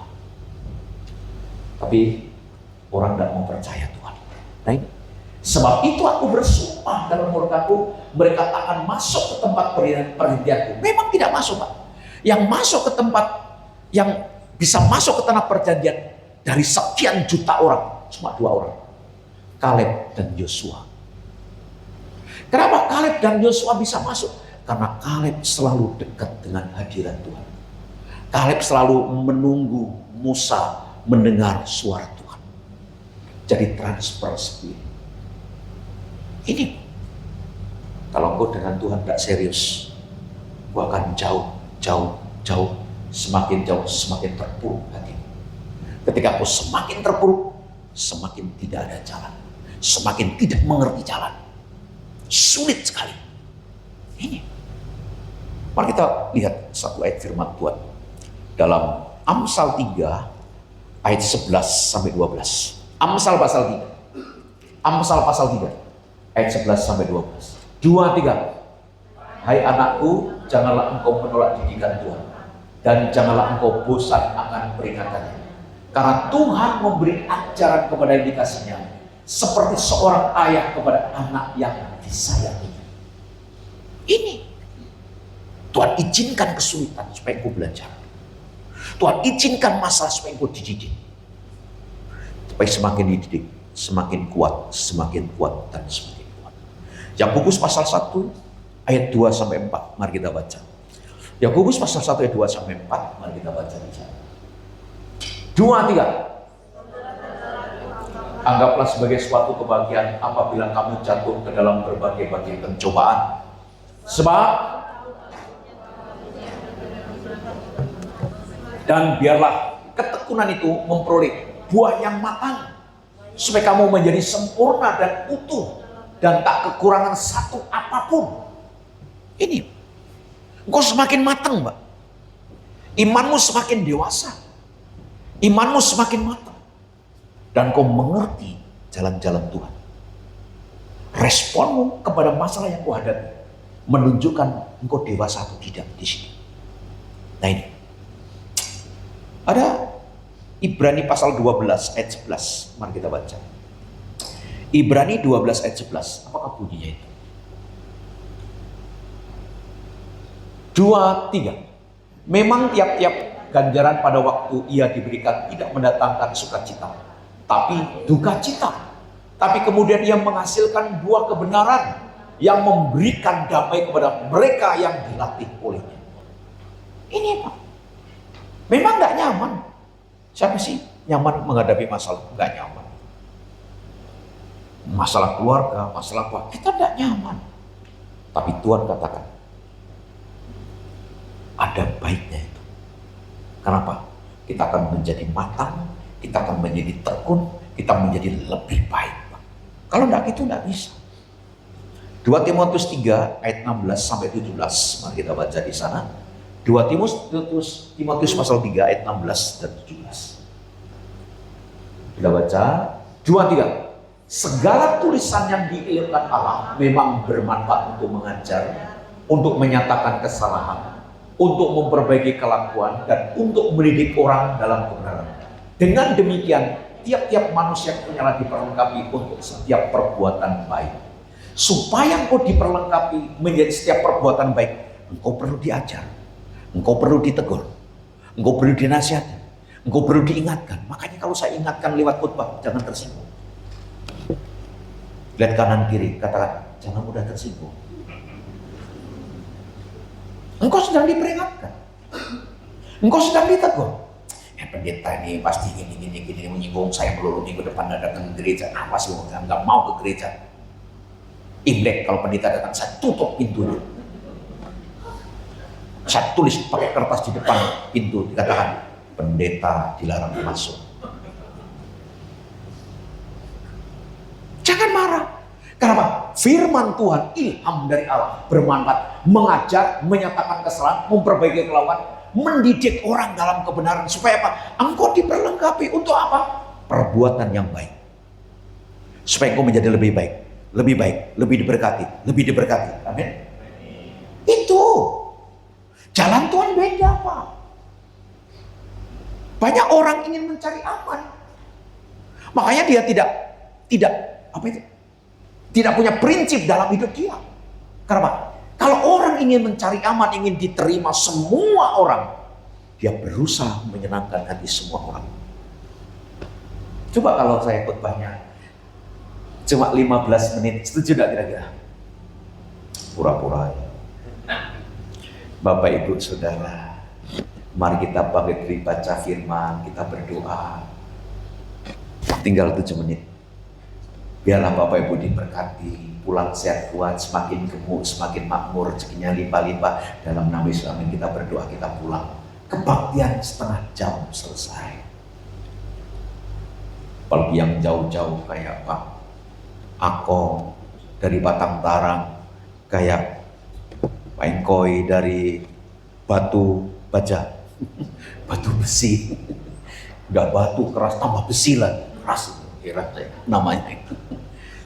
Tapi orang tidak mau percaya Tuhan. Nah ini. Sebab itu aku bersumpah dalam murkaku, mereka tak akan masuk ke tempat perhentianku. Memang tidak masuk Pak. Yang masuk ke tempat, yang bisa masuk ke tanah perjanjian dari sekian juta orang, cuma 2 orang. Kaleb dan Yosua. Kenapa Kaleb dan Yosua bisa masuk? Karena Kaleb selalu dekat dengan hadirat Tuhan. Kaleb selalu menunggu Musa mendengar suara Tuhan. Jadi transfer spirit. Ini kalau engkau dengan Tuhan tidak serius, engkau akan jauh, semakin jauh, semakin terpuruk hati. Ketika engkau semakin terpuruk, semakin tidak ada jalan, semakin tidak mengerti jalan. Sulit sekali. Ini. Mari kita lihat satu ayat firman Tuhan dalam Amsal 3 ayat 11 sampai 12. Amsal pasal 3. Amsal pasal 3 ayat 11 sampai 12. 2, 3. Hai anakku, janganlah engkau menolak didikan Tuhan. Dan janganlah engkau bosan akan peringatannya. Karena Tuhan memberi ajaran kepada yang dikasihnya, seperti seorang ayah kepada anak yang disayanginya. Ini Tuhan izinkan kesulitan supaya engkau belajar. Tuhan izinkan masalah supaya engkau dididik. Supaya semakin dididik, semakin kuat, dan semakin kuat. Yakobus pasal 1 ayat 2 sampai 4, mari kita baca. Yakobus pasal 1 ayat 2 sampai 4, mari kita baca di sana. 2, 3. Anggaplah sebagai suatu kebahagiaan apabila kamu jatuh ke dalam berbagai-bagai pencobaan. Sebab dan biarlah ketekunan itu memperoleh buah yang matang, supaya kamu menjadi sempurna dan utuh dan tak kekurangan satu apapun. Ini engkau semakin matang, Mbak. Imanmu semakin dewasa, imanmu semakin matang, dan kau mengerti jalan-jalan Tuhan. Responmu kepada masalah yang kau hadapi menunjukkan engkau dewasa atau tidak di sini. Nah ini ada Ibrani pasal 12 ayat 11. Mari kita baca. Ibrani 12 ayat 11. Apakah bunyinya itu? 2, 3. Memang tiap-tiap ganjaran pada waktu ia diberikan tidak mendatangkan sukacita, tapi duka cita. Tapi kemudian ia menghasilkan buah kebenaran yang memberikan damai kepada mereka yang dilatih olehnya. Ini Pak. Memang gak nyaman. Siapa sih nyaman menghadapi masalah? Gak nyaman. Masalah keluarga, masalah apa? Kita gak nyaman. Tapi Tuhan katakan, ada baiknya itu. Kenapa? Kita akan menjadi matang, kita akan menjadi tekun, kita menjadi lebih baik. Kalau enggak gitu enggak bisa. 2 Timotius 3 ayat 16 sampai 17. Mari kita baca di sana. 2 Timotius pasal 3 ayat 16 dan 17. Kita baca 2, 3. Segala tulisan yang diilhamkan Allah memang bermanfaat untuk mengajar, untuk menyatakan kesalahan, untuk memperbaiki kelakuan, dan untuk mendidik orang dalam kebenaran. Dengan demikian, tiap-tiap manusia punyalah diperlengkapi untuk setiap perbuatan baik. Supaya engkau diperlengkapi menjadi setiap perbuatan baik, engkau perlu diajar, engkau perlu ditegur, engkau perlu dinasihati, engkau perlu diingatkan. Makanya kalau saya ingatkan lewat khotbah, jangan tersinggung. Lihat kanan kiri, katakan, jangan mudah tersinggung. Engkau sedang diperingatkan, engkau sedang ditegur. Ya pendeta ini pasti gini menyinggung saya melulu minggu depan datang ke gereja. Apa sih, saya nggak mau ke gereja. Imlek kalau pendeta datang, saya tutup pintunya. Saya tulis pakai kertas di depan pintu, dikatakan pendeta dilarang masuk. Jangan marah. Kenapa? Firman Tuhan, ilham dari Allah, bermanfaat, mengajar, menyatakan kesalahan, memperbaiki kelakuan, mendidik orang dalam kebenaran. Supaya apa? Engkau diperlengkapi untuk apa? Perbuatan yang baik. Supaya engkau menjadi lebih baik, lebih diberkati, lebih diberkati. Amin. Itu jalan Tuhan beda, Pak. Banyak orang ingin mencari aman, makanya dia tidak punya prinsip dalam hidup dia. Kenapa? Kalau orang ingin mencari aman, ingin diterima semua orang, dia berusaha menyenangkan hati semua orang. Coba kalau saya khotbahnya cuma 15 menit, setuju tidak kira-kira? Pura-pura. Bapak, Ibu, Saudara, mari kita bangkit baca firman, kita berdoa. Tinggal 7 menit. Biarlah Bapak Ibu diberkati, pulang sehat kuat, semakin gemuk, semakin makmur, rezekinya limpah-limpah. Dalam nama Yesus, amin. Kita berdoa, kita pulang. Kebaktian setengah jam selesai. Apalagi yang jauh-jauh kayak Pak Ako dari Batang Tarang, kayak Pak Engkoy dari Batu Baja, batu besi. Udah batu keras tambah besi lagi, keras itu kira saya namanya itu.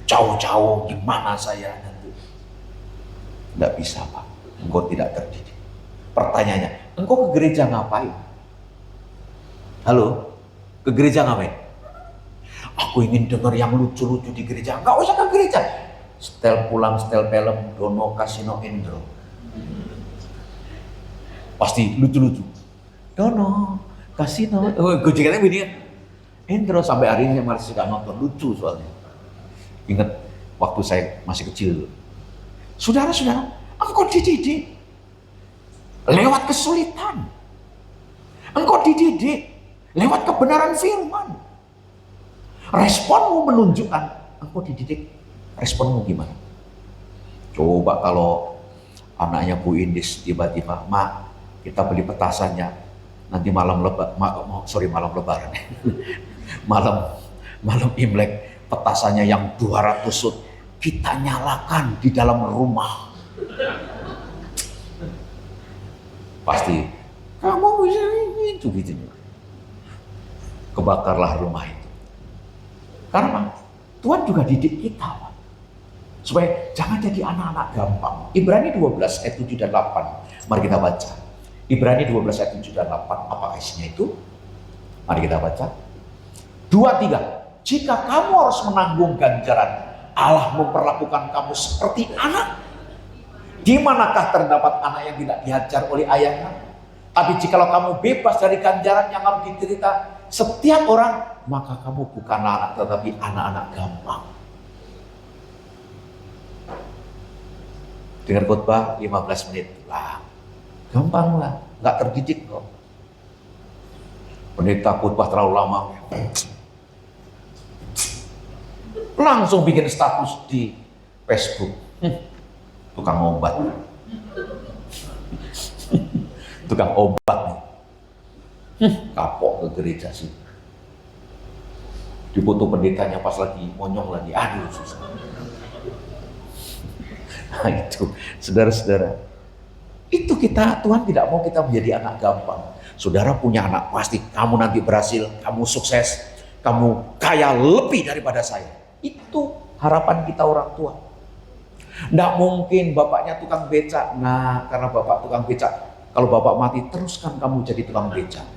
Jauh-jauh gimana saya nanti? Tidak bisa, Pak. Engkau tidak terdidik. Pertanyaannya, engkau ke gereja ngapain? Halo, ke gereja ngapain? Aku ingin dengar yang lucu-lucu di gereja. Enggak usah ke gereja. Setel pulang, setel film, Dono Kasino Indro. Pasti lucu-lucu. Dono Kasino. Gue juga begini kan. Indro sampai hari ini masih suka nonton, lucu soalnya. Ingat waktu saya masih kecil. Saudara-saudara, engkau dididik lewat kesulitan. Engkau dididik lewat kebenaran firman. Responmu menunjukkan engkau dididik. Responmu gimana? Coba kalau anaknya Bu Indis tiba-tiba, "Ma, kita beli petasannya. Nanti malam lebaran, malam lebaran. malam Imlek, petasannya yang 200 shoot kita nyalakan di dalam rumah." Pasti kamu bisa itu gitu. Kebakarlah rumah itu. Karena Tuhan juga didik kita, Pak. Supaya jangan jadi anak-anak gampang. Ibrani 12 ayat 7 dan 8. Mari kita baca. Ibrani 12 ayat 7 dan 8. Apa isinya itu? Mari kita baca. 2, 3. Jika kamu harus menanggung ganjaran, Allah memperlakukan kamu seperti anak. Di manakah terdapat anak yang tidak dihajar oleh ayahnya? Tapi jikalau kamu bebas dari ganjaran yang harus diderita setiap orang, maka kamu bukan anak tetapi anak-anak gampang. Dengar khotbah 15 menit lah, gampang lah, nggak terdidik kok. Pendeta khotbah terlalu lama, langsung bikin status di Facebook. Tukang obat. Tukang obat nih. Kapok ke gereja sih. Dipoto pendetanya pas lagi monyong lagi. Aduh susah. Nah itu, saudara-saudara. Itu Tuhan tidak mau kita menjadi anak gampang. Saudara punya anak, pasti kamu nanti berhasil, kamu sukses, kamu kaya lebih daripada saya. Itu harapan kita orang tua. Nggak mungkin bapaknya tukang becak. Nah, karena bapak tukang becak, kalau bapak mati teruskan kamu jadi tukang becak.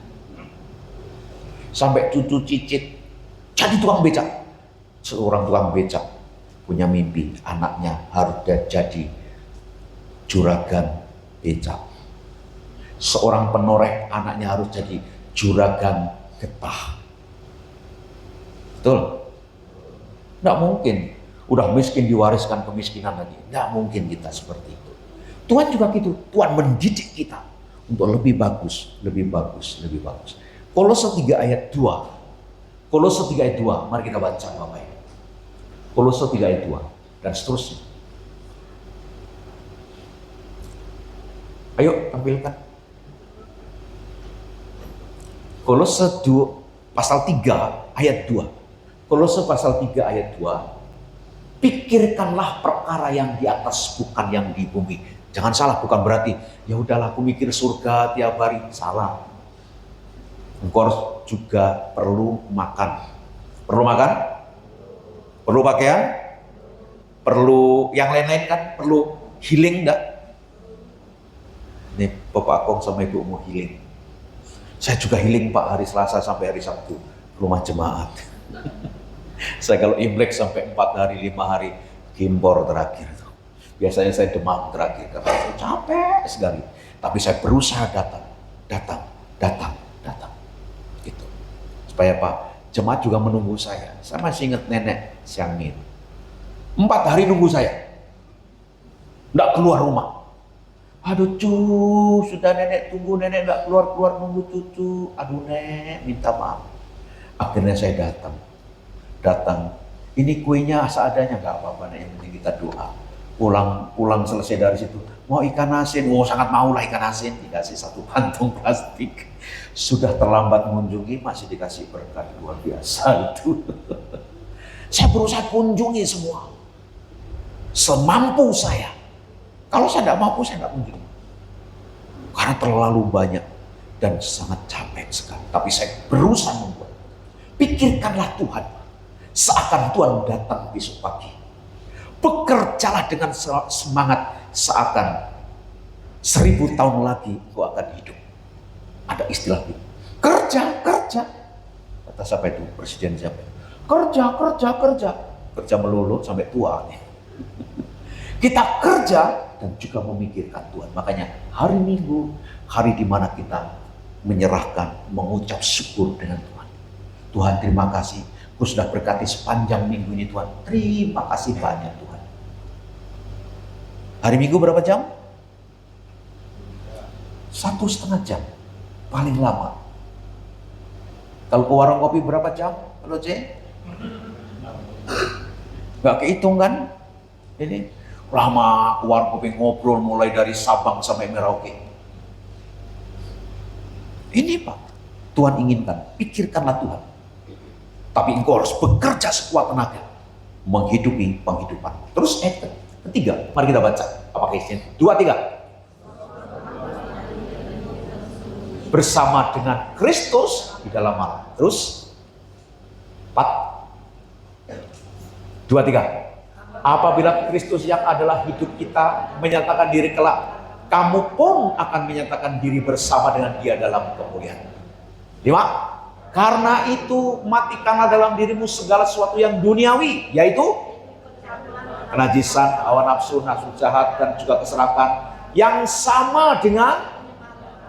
Sampai cucu cicit jadi tukang becak. Seorang tukang becak punya mimpi anaknya harus jadi juragan becak. Seorang penoreh anaknya harus jadi juragan getah. Betul? Nggak mungkin. Udah miskin diwariskan kemiskinan lagi. Nggak mungkin kita seperti itu. Tuhan juga gitu. Tuhan mendidik kita untuk lebih bagus, lebih bagus, lebih bagus. Kolose 3 ayat 2. Kolose 3 ayat 2. Mari kita baca Bapak Ibu. Kolose 3 ayat 2 dan seterusnya. Ayo tampilkan. Kolose 2 pasal 3 ayat 2. Kolose pasal 3 ayat 2. Pikirkanlah perkara yang di atas, bukan yang di bumi. Jangan salah, bukan berarti ya udahlah aku mikir surga tiap hari. Salah. Engkau harus juga perlu makan. Perlu makan? Perlu pakaian? Perlu yang lain-lain kan? Perlu healing enggak? Nih Bapak Kong sama Ibu mau healing. Saya juga healing Pak, hari Selasa sampai hari Sabtu. Rumah jemaat. Saya kalau Imlek sampai 4 hari, 5 hari, gimpor terakhir. Biasanya saya demam terakhir karena saya capek sekali. Tapi saya berusaha datang. Gitu. Supaya Pak, jemaat juga menunggu saya. Saya masih ingat nenek Siangin. 4 hari nunggu saya. Nggak keluar rumah. Aduh sudah nenek tunggu, nenek nggak keluar nunggu cucu. Aduh nek, minta maaf. Akhirnya saya datang. Ini kuenya seadanya, nggak apa-apa, yang penting kita doa. Pulang selesai dari situ, mau ikan asin, sangat mau lah ikan asin, dikasih 1 kantong plastik. Sudah terlambat mengunjungi, masih dikasih berkat, luar biasa itu. Saya berusaha kunjungi semua, semampu saya. Kalau saya tidak mampu, saya tidak kunjungi. Karena terlalu banyak dan sangat capek sekali. Tapi saya berusaha membuat. Pikirkanlah Tuhan. Seakan Tuhan datang besok pagi. Bekerjalah dengan semangat seakan 1000 tahun lagi engkau akan hidup. Ada istilah itu. Kerja, kerja. Kata siapa itu? Presiden siapa? Kerja, kerja, kerja. Kerja melulu sampai tua. Kita kerja dan juga memikirkan Tuhan. Makanya hari Minggu, hari di mana kita menyerahkan, mengucap syukur dengan Tuhan. Tuhan terima kasih, Kau sudah berkati sepanjang minggu ini Tuhan. Terima kasih banyak Tuhan. Hari Minggu berapa jam? 1,5 jam. Paling lama. Kalau ke warung kopi berapa jam? Kalau C? Gak kehitung kan? Ini lama ke warung kopi ngobrol mulai dari Sabang sampai Merauke. Ini Pak, Tuhan inginkan, pikirkanlah Tuhan. Tapi engkau harus bekerja sekuat tenaga menghidupi penghidupan. Terus ketiga, mari kita baca. Apa isinya? 2, 3. Bersama dengan Kristus di dalam Allah. Terus 4, 2, 3. Apabila Kristus yang adalah hidup kita menyatakan diri kelak, kamu pun akan menyatakan diri bersama dengan Dia dalam kemuliaan. 5. Karena itu matikanlah dalam dirimu segala sesuatu yang duniawi, yaitu kenajisan, hawa nafsu, nafsu jahat, dan juga keserakahan yang sama dengan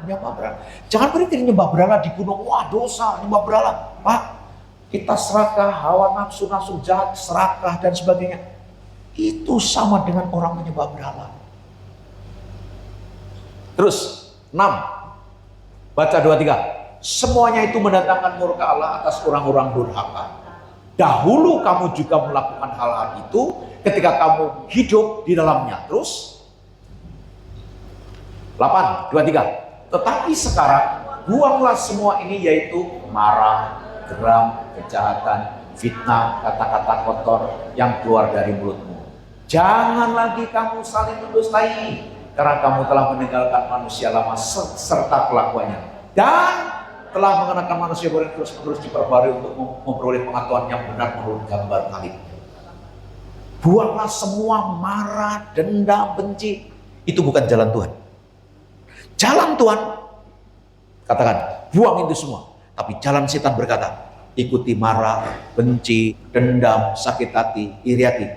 menyembah berhala. Jangan berhenti menyembah berhala di gunung, wah dosa, menyembah berhala. Pak, kita serakah, hawa nafsu, nafsu jahat, serakah, dan sebagainya. Itu sama dengan orang menyembah berhala. Terus, 6. Baca 2, 3. Semuanya itu mendatangkan murka Allah atas orang-orang durhaka. Dahulu kamu juga melakukan hal-hal itu ketika kamu hidup di dalamnya. Terus 8, 2, 3. Tetapi sekarang buanglah semua ini, yaitu marah, geram, kejahatan, fitnah, kata-kata kotor yang keluar dari mulutmu. Jangan lagi kamu saling mendustai, karena kamu telah meninggalkan manusia lama serta kelakuannya dan telah mengenakan manusia baru yang terus-menerus diperbarui untuk memperoleh pengetahuan yang benar menurut gambar kali. Buanglah semua marah, dendam, benci. Itu bukan jalan Tuhan. Jalan Tuhan, katakan, buang itu semua. Tapi jalan setan berkata, ikuti marah, benci, dendam, sakit hati, iri hati.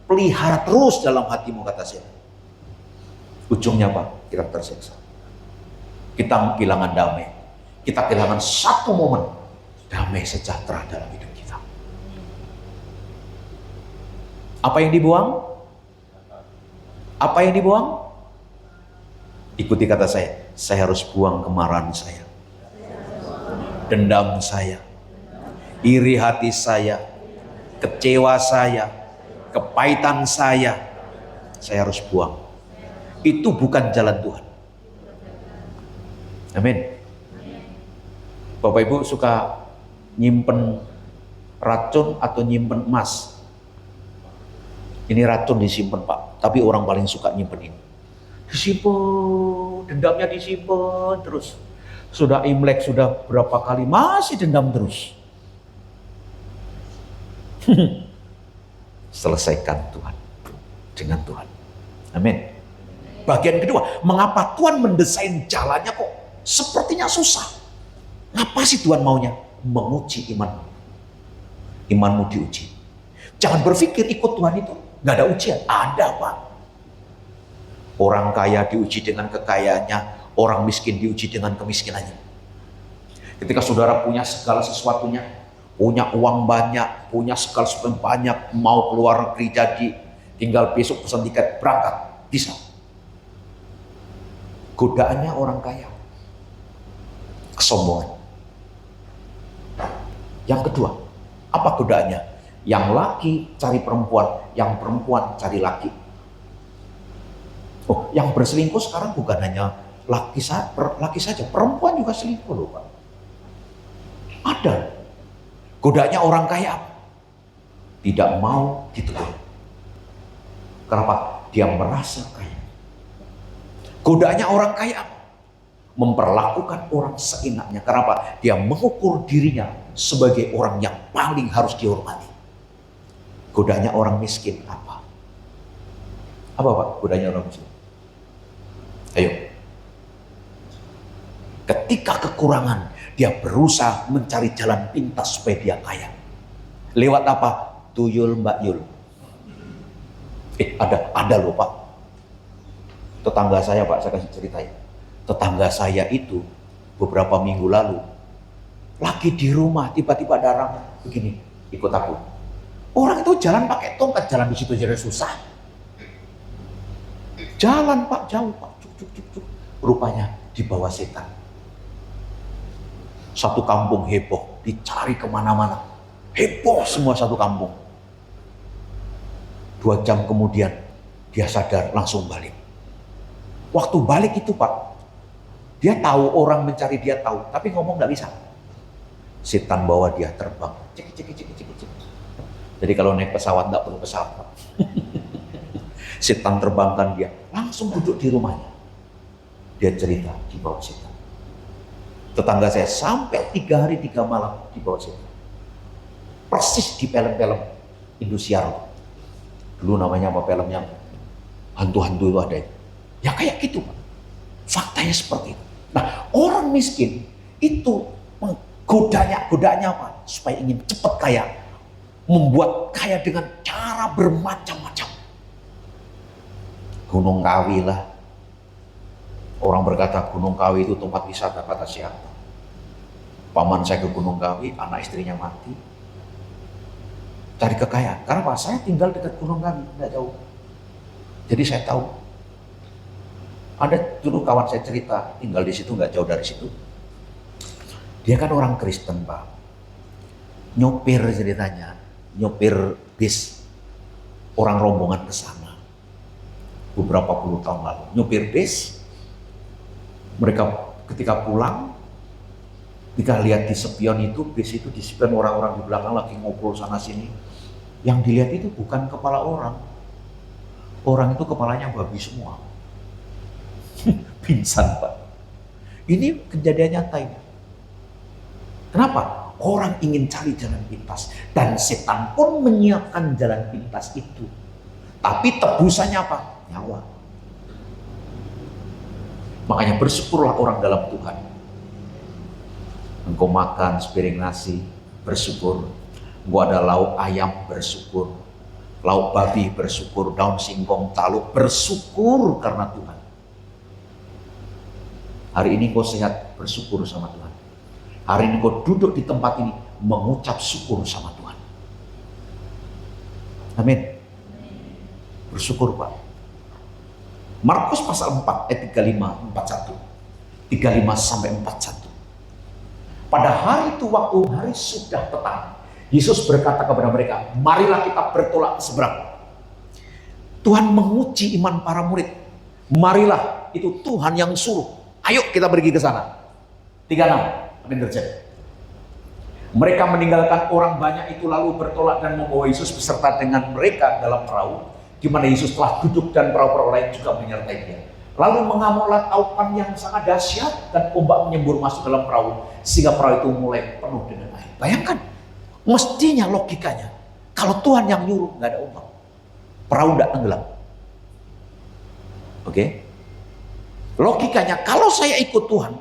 Pelihara terus dalam hatimu, kata setan. Ujungnya apa? Kita tersiksa. Kita kehilangan damai. Kita kehilangan satu momen damai sejahtera dalam hidup kita. Apa yang dibuang? Apa yang dibuang? Ikuti kata saya harus buang kemarahan saya, dendam saya, iri hati saya, kecewa saya, kepahitan saya harus buang. Itu bukan jalan Tuhan. Amin. Bapak Ibu suka nyimpen racun atau nyimpen emas? Ini racun disimpan Pak, tapi orang paling suka nyimpen ini. Disimpan, dendamnya disimpan terus. Sudah Imlek, sudah berapa kali, masih dendam terus. Selesaikan Tuhan dengan Tuhan. Amin. Bagian kedua, mengapa Tuhan mendesain jalannya kok sepertinya susah? Apa sih Tuhan maunya? Menguji imanmu. Imanmu diuji. Jangan berpikir ikut Tuhan itu nggak ada ujian. Ada Pak. Orang kaya diuji dengan kekayaannya, orang miskin diuji dengan kemiskinannya. Ketika saudara punya segala sesuatunya, punya uang banyak, punya segala sesuatu banyak, mau keluar negeri jadi, tinggal besok pesan tiket berangkat, bisa. Godaannya orang kaya, kesombongan. Yang kedua, apa godaannya? Yang laki cari perempuan, yang perempuan cari laki. Oh, yang berselingkuh sekarang bukan hanya laki saja, perempuan juga selingkuh loh Pak. Ada. Godaannya orang kaya, tidak mau ditegur. Kenapa? Dia merasa kaya. Godaannya orang kaya, memperlakukan orang seenaknya. Kenapa? Dia mengukur dirinya sebagai orang yang paling harus dihormati. Godaannya orang miskin apa? Apa Pak godaannya orang miskin? Ayo. Ketika kekurangan, dia berusaha mencari jalan pintas supaya dia kaya. Lewat apa? Tuyul Mbak Yul. Ada loh Pak. Tetangga saya Pak, saya kasih ceritain. Tetangga saya itu beberapa minggu lalu lagi di rumah, tiba-tiba ada orang begini, ikut aku. Orang itu jalan pakai tongkat, jalan di situ jadi susah. Jalan Pak, jauh Pak, cuk. Rupanya dibawa setan. Satu kampung heboh, dicari kemana-mana. Heboh semua satu kampung. 2 jam kemudian dia sadar, langsung balik. Waktu balik itu Pak, dia tahu orang mencari dia tahu, tapi ngomong nggak bisa. Setan bawa dia terbang. Cek. Jadi kalau naik pesawat nggak perlu pesawat Pak. Setan terbangkan dia, langsung duduk di rumahnya. Dia cerita di bawah setan. Tetangga saya sampai 3 hari 3 malam di bawah setan. Persis di film-film Indosiar. Dulu namanya apa film yang hantu-hantu itu ada. Ya kayak gitu Pak. Faktanya seperti itu. Nah, orang miskin itu godanya apa? Supaya ingin cepat kaya. Membuat kaya dengan cara bermacam-macam. Gunung Kawi lah. Orang berkata Gunung Kawi itu tempat wisata, kata siapa? Paman saya ke Gunung Kawi, anak istrinya mati. Cari kekayaan. Karena Pak, saya tinggal dekat Gunung Kawi, nggak jauh. Jadi saya tahu. Ada dulu kawan saya cerita, tinggal di situ, nggak jauh dari situ. Dia kan orang Kristen Pak. Nyopir ceritanya, nyopir bis. Orang rombongan ke sana. Beberapa puluh tahun lalu. Nyopir bis. Mereka ketika pulang, ketika lihat di spion itu, bis itu di spion orang-orang di belakang lagi ngobrol sana sini. Yang dilihat itu bukan kepala orang. Orang itu kepalanya babi semua. Pingsan Pak. Ini kejadian nyata ini. Kenapa? Orang ingin cari jalan pintas. Dan setan pun menyiapkan jalan pintas itu. Tapi tebusannya apa? Nyawa. Makanya bersyukurlah orang dalam Tuhan. Engkau makan sepiring nasi, bersyukur. Engkau ada lauk ayam, bersyukur. Lauk babi, bersyukur. Daun singkong, taluk, bersyukur karena Tuhan. Hari ini kau sehat, bersyukur sama Tuhan. Hari ini kau duduk di tempat ini, mengucap syukur sama Tuhan. Amin. Bersyukur Pak. Markus pasal 4 ayat 35, 41. 35 sampai 41. Pada hari itu waktu hari sudah petang, Yesus berkata kepada mereka, marilah kita bertolak ke seberang. Tuhan menguji iman para murid. Marilah, itu Tuhan yang suruh. Ayo kita pergi ke sana. 36, apa yang terjadi? Mereka meninggalkan orang banyak itu lalu bertolak dan membawa Yesus beserta dengan mereka dalam perahu, di mana Yesus telah duduk dan perahu-perahu lain juga menyertai dia. Lalu mengamuklah taupan yang sangat dahsyat dan ombak menyembur masuk dalam perahu sehingga perahu itu mulai penuh dengan air. Bayangkan, mestinya logikanya kalau Tuhan yang nyuruh nggak ada ombak, perahu nggak tenggelam. Oke? Logikanya kalau saya ikut Tuhan,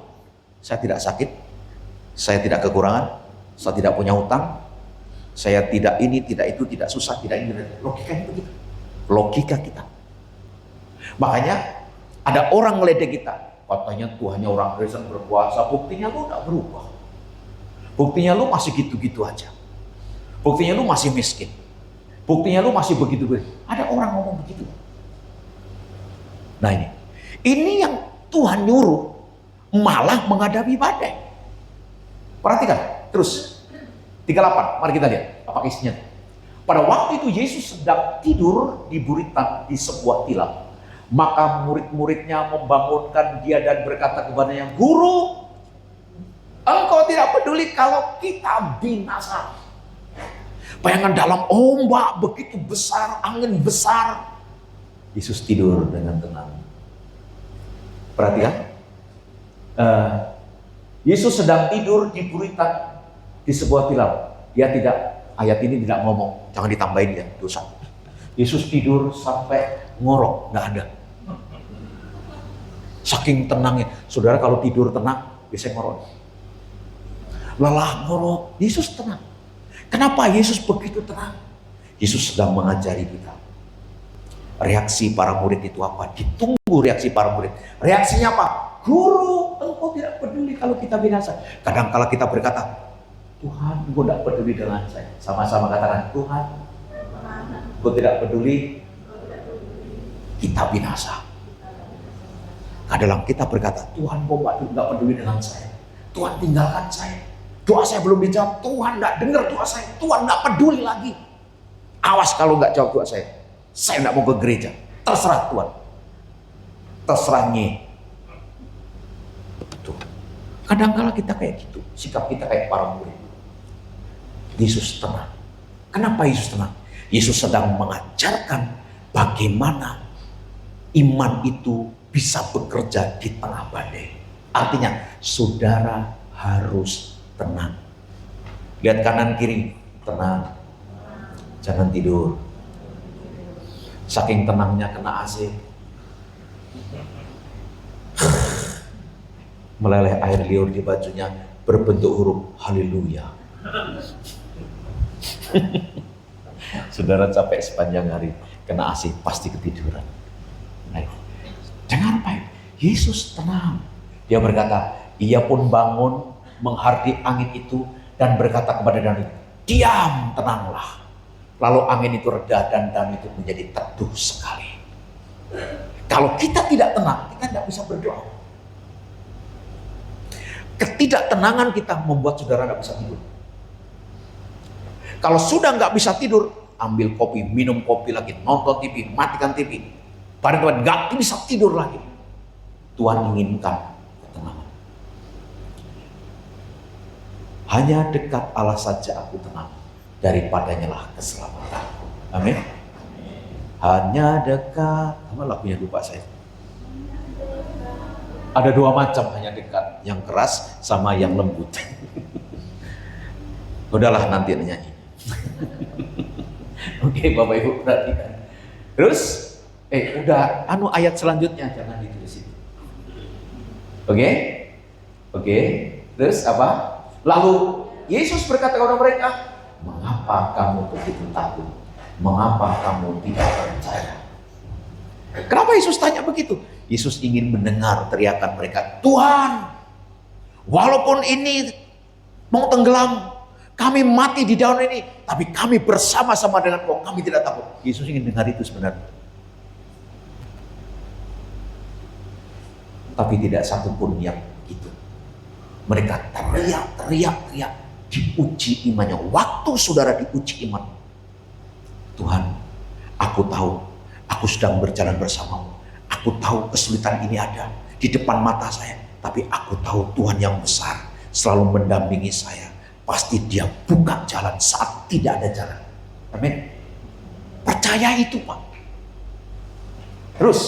saya tidak sakit, saya tidak kekurangan, saya tidak punya hutang, saya tidak ini, tidak itu, tidak susah, tidak ini. Logikanya begitu. Logika kita. Makanya ada orang ngeledek kita, katanya Tuhannya orang Kristen berpuasa, buktinya lu gak berubah. Buktinya lu masih gitu-gitu aja. Buktinya lu masih miskin. Buktinya lu masih begitu-begitu. Ada orang ngomong begitu. Nah ini yang Tuhan nyuruh malah menghadapi badai. Perhatikan, terus 38, mari kita lihat apa isinya. Pada waktu itu Yesus sedang tidur di buritan di sebuah tilam. Maka murid-muridnya membangunkan dia dan berkata kepadanya, Guru, engkau tidak peduli kalau kita binasa. Bayangkan dalam ombak begitu besar, angin besar. Yesus tidur dengan tenang. Perhatikan. Yesus sedang tidur di buritan di sebuah tilam. Dia tidak, ayat ini tidak ngomong, jangan ditambahin ya, dosa. Yesus tidur sampai ngorok, nggak ada. Saking tenangnya. Saudara kalau tidur tenang, Biasanya ngorok. Lelah ngorok, Yesus tenang. Kenapa Yesus begitu tenang? Yesus sedang mengajari kita. Reaksi para murid itu apa? Ditunggu reaksi para murid. Reaksinya apa? Guru, engkau tidak peduli kalau kita binasa. Kadang-kala kita berkata, Tuhan, engkau tidak peduli dengan saya. Sama-sama katakan, Tuhan, engkau tidak peduli kita binasa. Kadang kita berkata, Tuhan, engkau tidak peduli dengan saya. Tuhan, tinggalkan saya. Doa saya belum dijawab, Tuhan tidak dengar doa saya. Tuhan tidak peduli lagi. Awas kalau nggak jawab doa saya tidak mau ke gereja. Terserah Tuhan. Terserah nye. Betul. Kadang-kala kita kayak gitu. Sikap kita kayak para murid. Yesus tenang. Kenapa Yesus tenang? Yesus sedang mengajarkan bagaimana iman itu bisa bekerja di tengah badai. Artinya, saudara harus tenang. Lihat kanan kiri, tenang. Jangan tidur. Saking tenangnya kena AC. Meleleh air liur di bajunya berbentuk huruf haleluya. Saudara capek sepanjang hari, kena AC pasti ketiduran. Nah, dengar baik, Yesus tenang. Dia berkata, ia pun bangun menghardik angin itu dan berkata kepada danau, diam, tenanglah. Lalu angin itu reda dan danau itu menjadi teduh sekali. Kalau kita tidak tenang, kita tidak bisa berdoa. Ketidaktenangan kita membuat saudara tidak bisa tidur. Kalau sudah nggak bisa tidur, ambil kopi, minum kopi lagi, nonton TV, matikan TV. Pada Tuhan nggak bisa tidur lagi. Tuhan inginkan ketenangan. Hanya dekat Allah saja aku tenang. Daripadanya lah keselamatan. Amin. Hanya dekat. Apa lagunya lupa saya? Ada dua macam hanya dekat. Yang keras sama yang lembut. Udahlah nanti nyanyi. Oke, Bapak Ibu perhatikan. Terus, udah ayat selanjutnya jangan ditulisin. Oke. Terus apa? Lalu Yesus berkata kepada mereka, mengapa kamu begitu takut? Mengapa kamu tidak percaya? Kenapa Yesus tanya begitu? Yesus ingin mendengar teriakan mereka. Tuhan, walaupun ini mau tenggelam, kami mati di danau ini, tapi kami bersama-sama dengan Kau, kami tidak takut. Yesus ingin dengar itu sebenarnya. Tapi tidak satupun yang begitu. Mereka teriak, diuji imannya. Waktu saudara diuji iman, Tuhan, aku tahu, aku sedang berjalan bersamamu. Aku tahu kesulitan ini ada di depan mata saya, tapi aku tahu Tuhan yang besar selalu mendampingi saya. Pasti Dia buka jalan saat tidak ada jalan. Amin. Percaya itu, Pak. Terus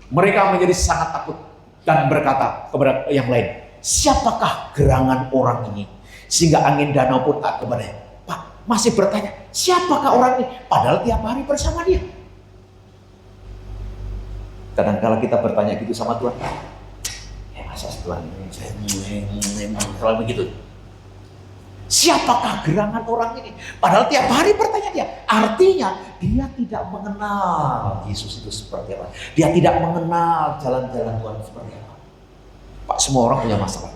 mereka menjadi sangat takut dan berkata kepada yang lain, siapakah gerangan orang ini sehingga angin danau pun tak kepadanya? Pak, masih bertanya, siapakah orang ini? Padahal tiap hari bersama Dia. Kadang-kala kita bertanya gitu sama Tuhan, masa Tuhan ini saya selalu begitu. Siapakah gerangan orang ini? Padahal tiap hari bertanya Dia. Artinya dia tidak mengenal Yesus itu seperti apa. Dia tidak mengenal jalan-jalan Tuhan seperti apa. Pak, semua orang punya masalah.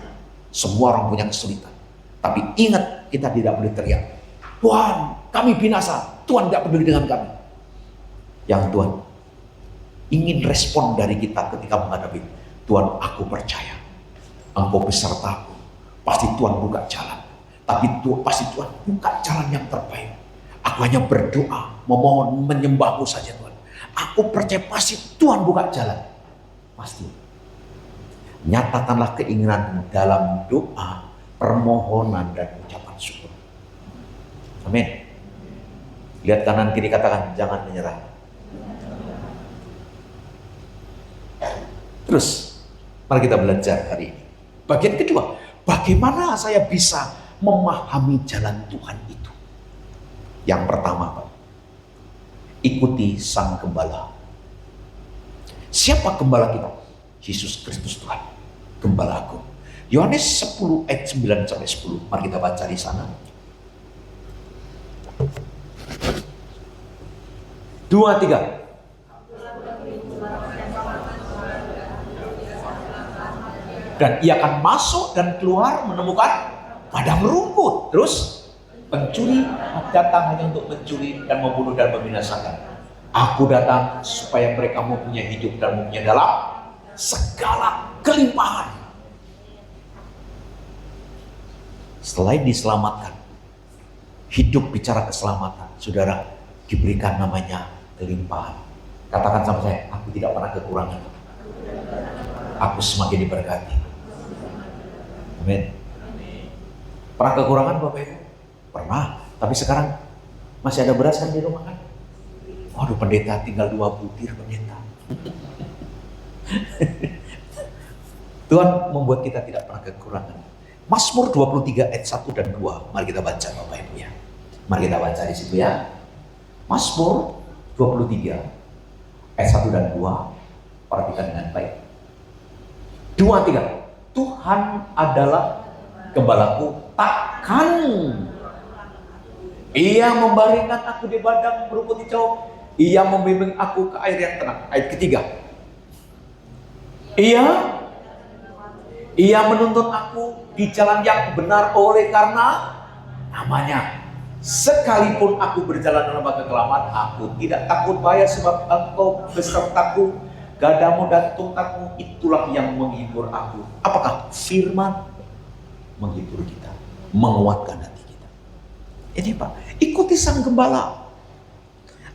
Semua orang punya kesulitan. Tapi ingat, kita tidak boleh teriak, Tuhan, kami binasa. Tuhan tidak peduli dengan kami. Yang Tuhan ingin respon dari kita ketika menghadapi, Tuhan, aku percaya Engkau besertaku. Pasti Tuhan buka jalan. Tapi pasti Tuhan buka jalan yang terbaik. Aku hanya berdoa, memohon, menyembah-Mu saja Tuhan. Aku percaya pasti Tuhan buka jalan. Pasti. Nyatakanlah keinginanmu dalam doa, permohonan, dan ucapan syukur. Amin. Lihat kanan kiri, katakan, jangan menyerah. Terus, mari kita belajar hari ini. Bagian kedua, bagaimana saya bisa memahami jalan Tuhan itu? Yang pertama, Pak, ikuti Sang Gembala. Siapa gembala kita? Yesus Kristus Tuhan, Gembala Agung. Yohanes 10 ayat 9 sampai 10. Mari kita baca di sana. 2, 3. Dan ia akan masuk dan keluar menemukan padang rumput. Terus pencuri datang hanya untuk mencuri dan membunuh dan membinasakan. Aku datang supaya mereka mempunyai hidup dan mempunyai dalam segala kelimpahan. Selain diselamatkan, hidup bicara keselamatan, saudara, diberikan namanya kelimpahan. Katakan sama saya, aku tidak pernah kekurangan. Aku semakin diberkati. Amin. Pernah kekurangan Bapak Ibu? Pernah. Tapi sekarang masih ada beras kan di rumah kan? Waduh, pendeta tinggal 2 butir pendeta. Tuhan membuat kita tidak pernah kekurangan. Mazmur 23 ayat 1 dan 2. Mari kita baca Bapak Ibu ya. Mari kita baca di situ ya. Mazmur 23 ayat 1 dan 2. Perhatikan dengan baik. 2, 3. Tuhan adalah gembalaku, takkan Ia membaringkan aku di padang rumput hijau. Ia membimbing aku ke air yang tenang. Ayat ketiga. Ia menuntun aku di jalan yang benar oleh karena namanya. Sekalipun aku berjalan dalam kegelapan, aku tidak takut bahaya sebab Engkau besertaku. Gadamu dan tongkatmu itulah yang menghibur aku. Apakah? Firman menghibur kita, menguatkan hati kita. Ini Pak, ikuti sang gembala.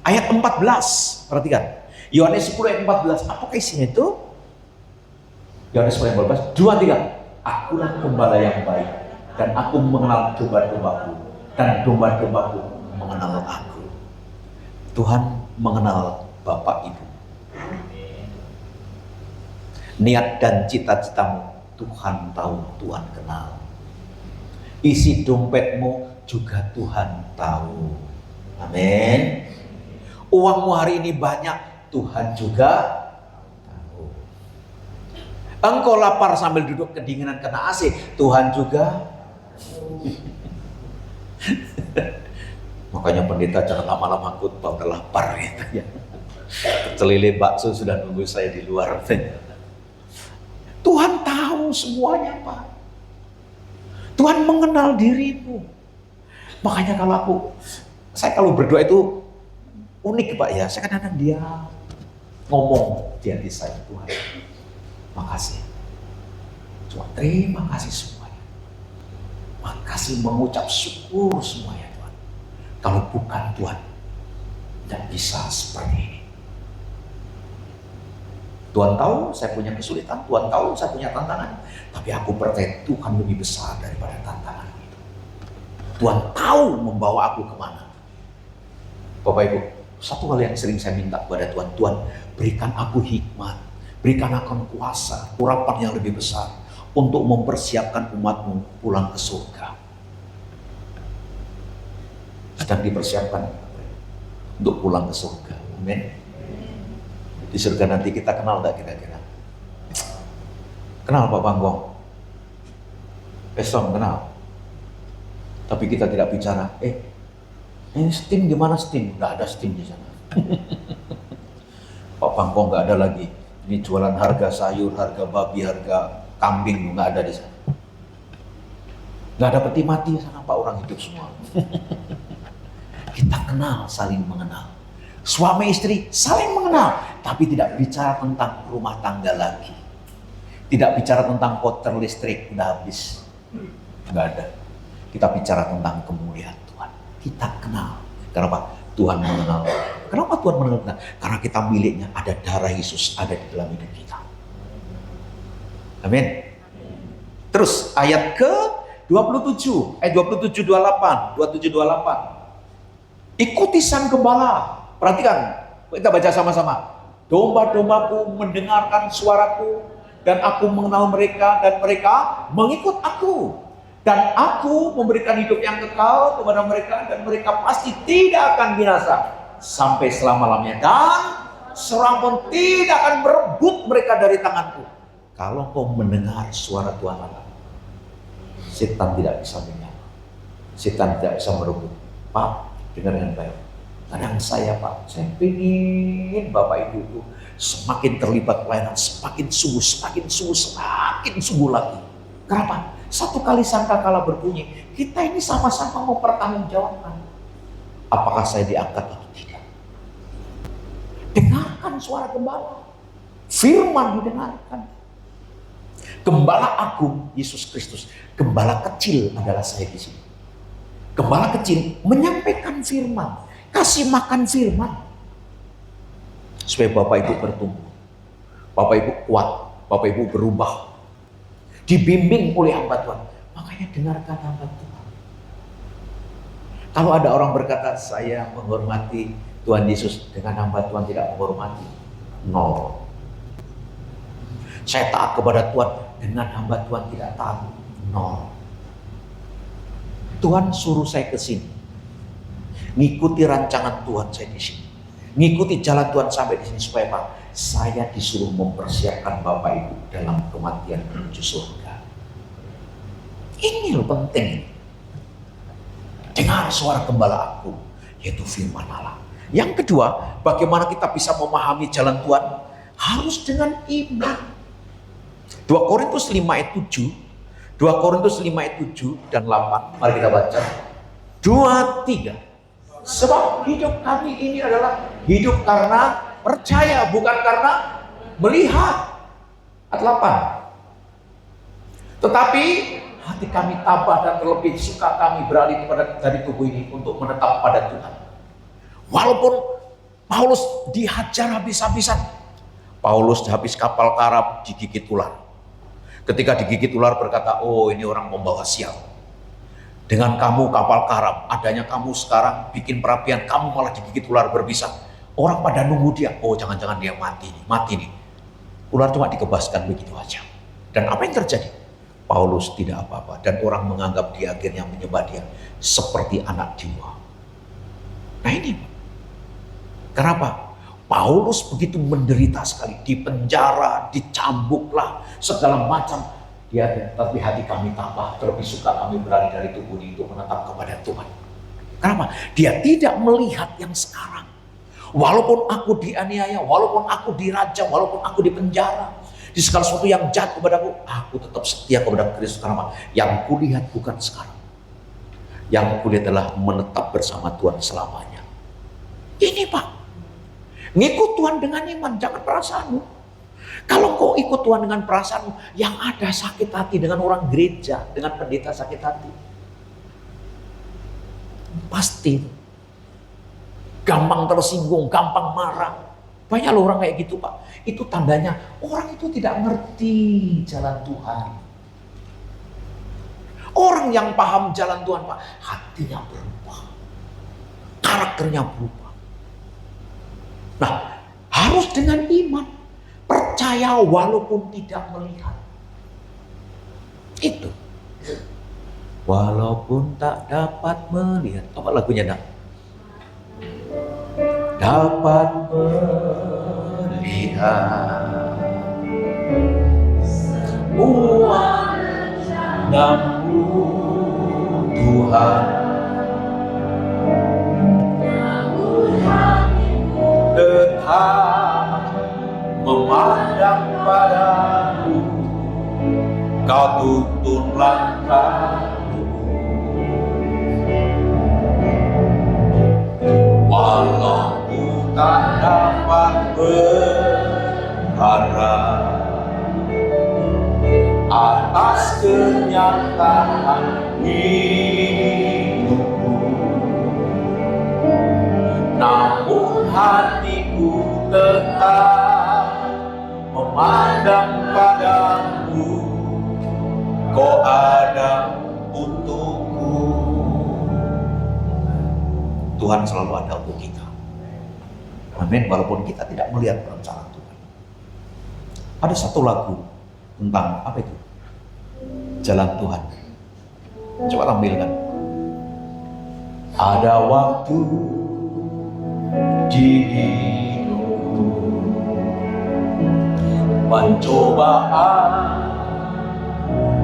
Ayat 14, perhatikan. Yohanes 10 ayat 14, apakah isinya itu? Yohanes 10 ayat 14, 2, 3. Akulah gembala yang baik, dan aku mengenal domba-dombaku, dan domba-dombaku mengenal aku. Tuhan mengenal Bapak Ibu. Niat dan cita-citamu Tuhan tahu, Tuhan kenal. Isi dompetmu juga Tuhan tahu. Amin. Uangmu hari ini banyak, Tuhan juga tahu. Engkau lapar sambil duduk kedinginan kena AC, Tuhan juga. Makanya pendeta jangan lama-lama khotbah, udah lapar gitu ya. Celele bakso sudah nunggu saya di luar. Tuhan tahu semuanya Pak. Tuhan mengenal dirimu. Makanya saya kalau berdoa itu unik Pak ya. Saya kadang-kadang dia ngomong di hati saya, Tuhan, makasih. Tuhan, terima kasih semuanya. Makasih, mengucap syukur semuanya Tuhan. Kalau bukan Tuhan, tidak bisa seperti ini. Tuhan tahu saya punya kesulitan, Tuhan tahu saya punya tantangan, tapi aku percaya Tuhan lebih besar daripada tantangan itu. Tuhan tahu membawa aku kemana. Bapak Ibu, satu hal yang sering saya minta kepada Tuhan, Tuhan berikan aku hikmat, berikan aku kuasa, urapan yang lebih besar untuk mempersiapkan umatmu pulang ke surga. Sedang dipersiapkan untuk pulang ke surga. Amin. Di surga nanti kita kenal gak kira-kira? Kenal Pak Panggong? Besok kenal. Tapi kita tidak bicara, ini steam gimana steam? Gak ada steam di sana. Pak Panggong gak ada lagi. Ini jualan harga sayur, harga babi, harga kambing, gak ada di sana. Gak ada peti mati di sana Pak, orang hidup semua. Kita kenal, saling mengenal. Suami istri saling mengenal, tapi tidak bicara tentang rumah tangga lagi. Tidak bicara tentang kotor listrik, udah habis. Nggak ada. Kita bicara tentang kemuliaan Tuhan. Kita kenal. Kenapa? Tuhan mengenal. Kenapa Tuhan mengenal kita? Karena kita miliknya, ada darah Yesus ada di dalam hidup kita. Amin. Terus ayat ke 27, ayat 27, 28, 27, 28. Ikuti sang gembala. Perhatikan, kita baca sama-sama. Domba-dombaku mendengarkan suaraku, dan aku mengenal mereka, dan mereka mengikut aku. Dan aku memberikan hidup yang kekal kepada mereka, dan mereka pasti tidak akan binasa sampai selama-lamanya. Dan seorang pun tidak akan merebut mereka dari tanganku. Kalau kau mendengar suara Tuhan Allah, setan tidak bisa menyala, setan tidak bisa merebut. Pak, dengar dengan baik. Kadang saya pengen Bapak Ibu itu semakin terlibat pelayanan, semakin sungguh lagi. Kenapa? Satu kali sangkakala berbunyi, kita ini sama-sama mempertanggungjawabkan. Apakah saya diangkat atau tidak? Dengarkan suara gembala. Firman didengarkan. Gembala agung Yesus Kristus, gembala kecil adalah saya di sini. Gembala kecil menyampaikan firman, kasih makan firman, supaya Bapak Ibu bertumbuh, Bapak Ibu kuat, Bapak Ibu berubah, dibimbing oleh hamba Tuhan. Makanya dengarkan hamba Tuhan. Kalau ada orang berkata, saya menghormati Tuhan Yesus, dengan hamba Tuhan tidak menghormati, nol. Saya taat kepada Tuhan, dengan hamba Tuhan tidak taat, nol. Tuhan suruh saya ke sini, ngikuti rancangan Tuhan saya di sini, ngikuti jalan Tuhan sampai di sini, supaya Pak, saya disuruh mempersiapkan Bapak Ibu dalam kematian menuju surga. Ini loh penting. Dengar suara gembala aku, yaitu firman Allah. Yang kedua, bagaimana kita bisa memahami jalan Tuhan? Harus dengan iman. 2 Korintus 5 ayat 7, 2 Korintus 5 ayat 7 dan 8. Mari kita baca. 2, 3. Sebab hidup kami ini adalah hidup karena percaya, bukan karena melihat. Ayat 8. Tetapi hati kami tabah dan terlebih suka kami beralih dari tubuh ini untuk menetap pada Tuhan. Walaupun Paulus dihajar habis-habisan, Paulus habis kapal karam digigit ular. Ketika digigit ular berkata, oh ini orang membawa sial. Dengan kamu kapal karam, adanya kamu sekarang bikin perapian, kamu malah digigit ular berbisa. Orang pada nunggu dia, oh jangan-jangan dia mati nih. Ular cuma dikebaskan begitu aja. Dan apa yang terjadi? Paulus tidak apa-apa, dan orang menganggap dia akhirnya menyembah dia seperti anak jiwa. Nah ini, kenapa? Paulus begitu menderita sekali, di penjara, dicambuklah, segala macam. Dia, tapi hati kami tabah, terlebih suka kami beralih dari tubuh ini untuk menetap kepada Tuhan. Kenapa? Dia tidak melihat yang sekarang. Walaupun aku dianiaya, walaupun aku dirajam, walaupun aku di penjara, di segala sesuatu yang jahat kepadaku, aku tetap setia kepada Kristus. Kenapa? Yang kulihat bukan sekarang. Yang kulihat adalah menetap bersama Tuhan selamanya. Ini Pak, ngikut Tuhan dengan iman, jangan perasaanmu. Kalau kau ikut Tuhan dengan perasaanmu, yang ada sakit hati dengan orang gereja, dengan pendeta sakit hati. Pasti. Gampang tersinggung, gampang marah. Banyak loh orang kayak gitu Pak. Itu tandanya orang itu tidak ngerti jalan Tuhan. Orang yang paham jalan Tuhan Pak, hatinya berubah. Karakternya berubah. Nah, harus dengan iman. Percaya walaupun tidak melihat. Itu. Walaupun tak dapat melihat. Apa lagunya nak? Dapat melihat semua rencana-Mu Tuhan. Tetap memandang padamu, Kau tuntun langkahku. Walau tak dapat berharap atas kenyataan hidupku, namun hatiku tetap memandang padamu, Kau ada untukku. Tuhan selalu ada untuk kita. Amin. Walaupun kita tidak melihat rencana Tuhan. Ada satu lagu tentang apa itu? Jalan Tuhan. Coba tampilkan. Ada waktu di hidupku, pencobaan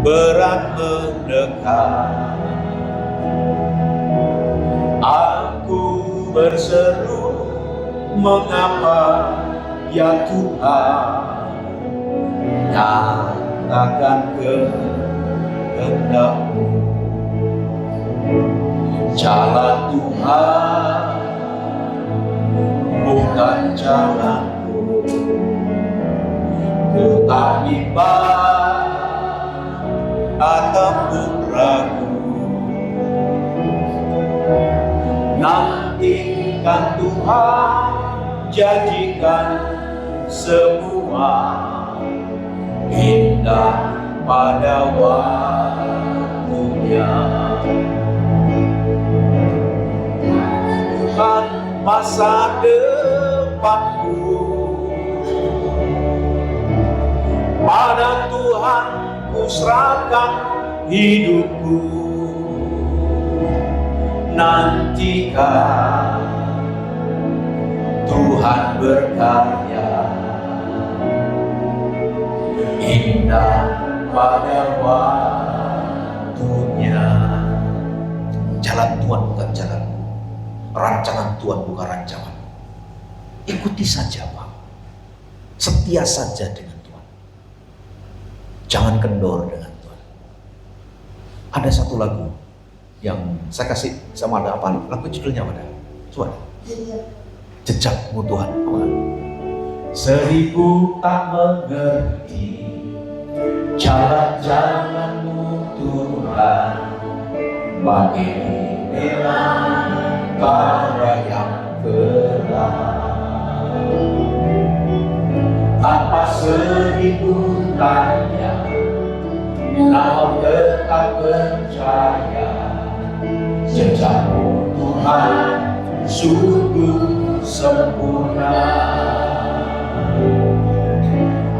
berat mendekat. Aku berseru, mengapa ya Tuhan, nyatakan kehendak-Mu. Jalan Tuhan bukan jalanku, ku tak bimbang ataupun ragu. Nantikan Tuhan, janjikan semua indah pada waktunya. Tuhan masa depanku, pada Tuhan ku serahkan hidupku. Nantikan Tuhan berkarya, indah pada waktunya. Jalan Tuhan bukan jalan, rancangan Tuhan bukan rancangan. Ikuti saja Pak, setia saja dengan Tuhan, jangan kendor dengan Tuhan. Ada satu lagu yang saya kasih sama ada apa? Lagu judulnya apa? Coba. Jejakmu Tuhan. Seribu tak mengerti jalan-jalan-Mu Tuhan, bagi bilang cara yang gelap. Tanpa seribu tanya, namun tetap percaya, jejak-Mu Tuhan sungguh sempurna.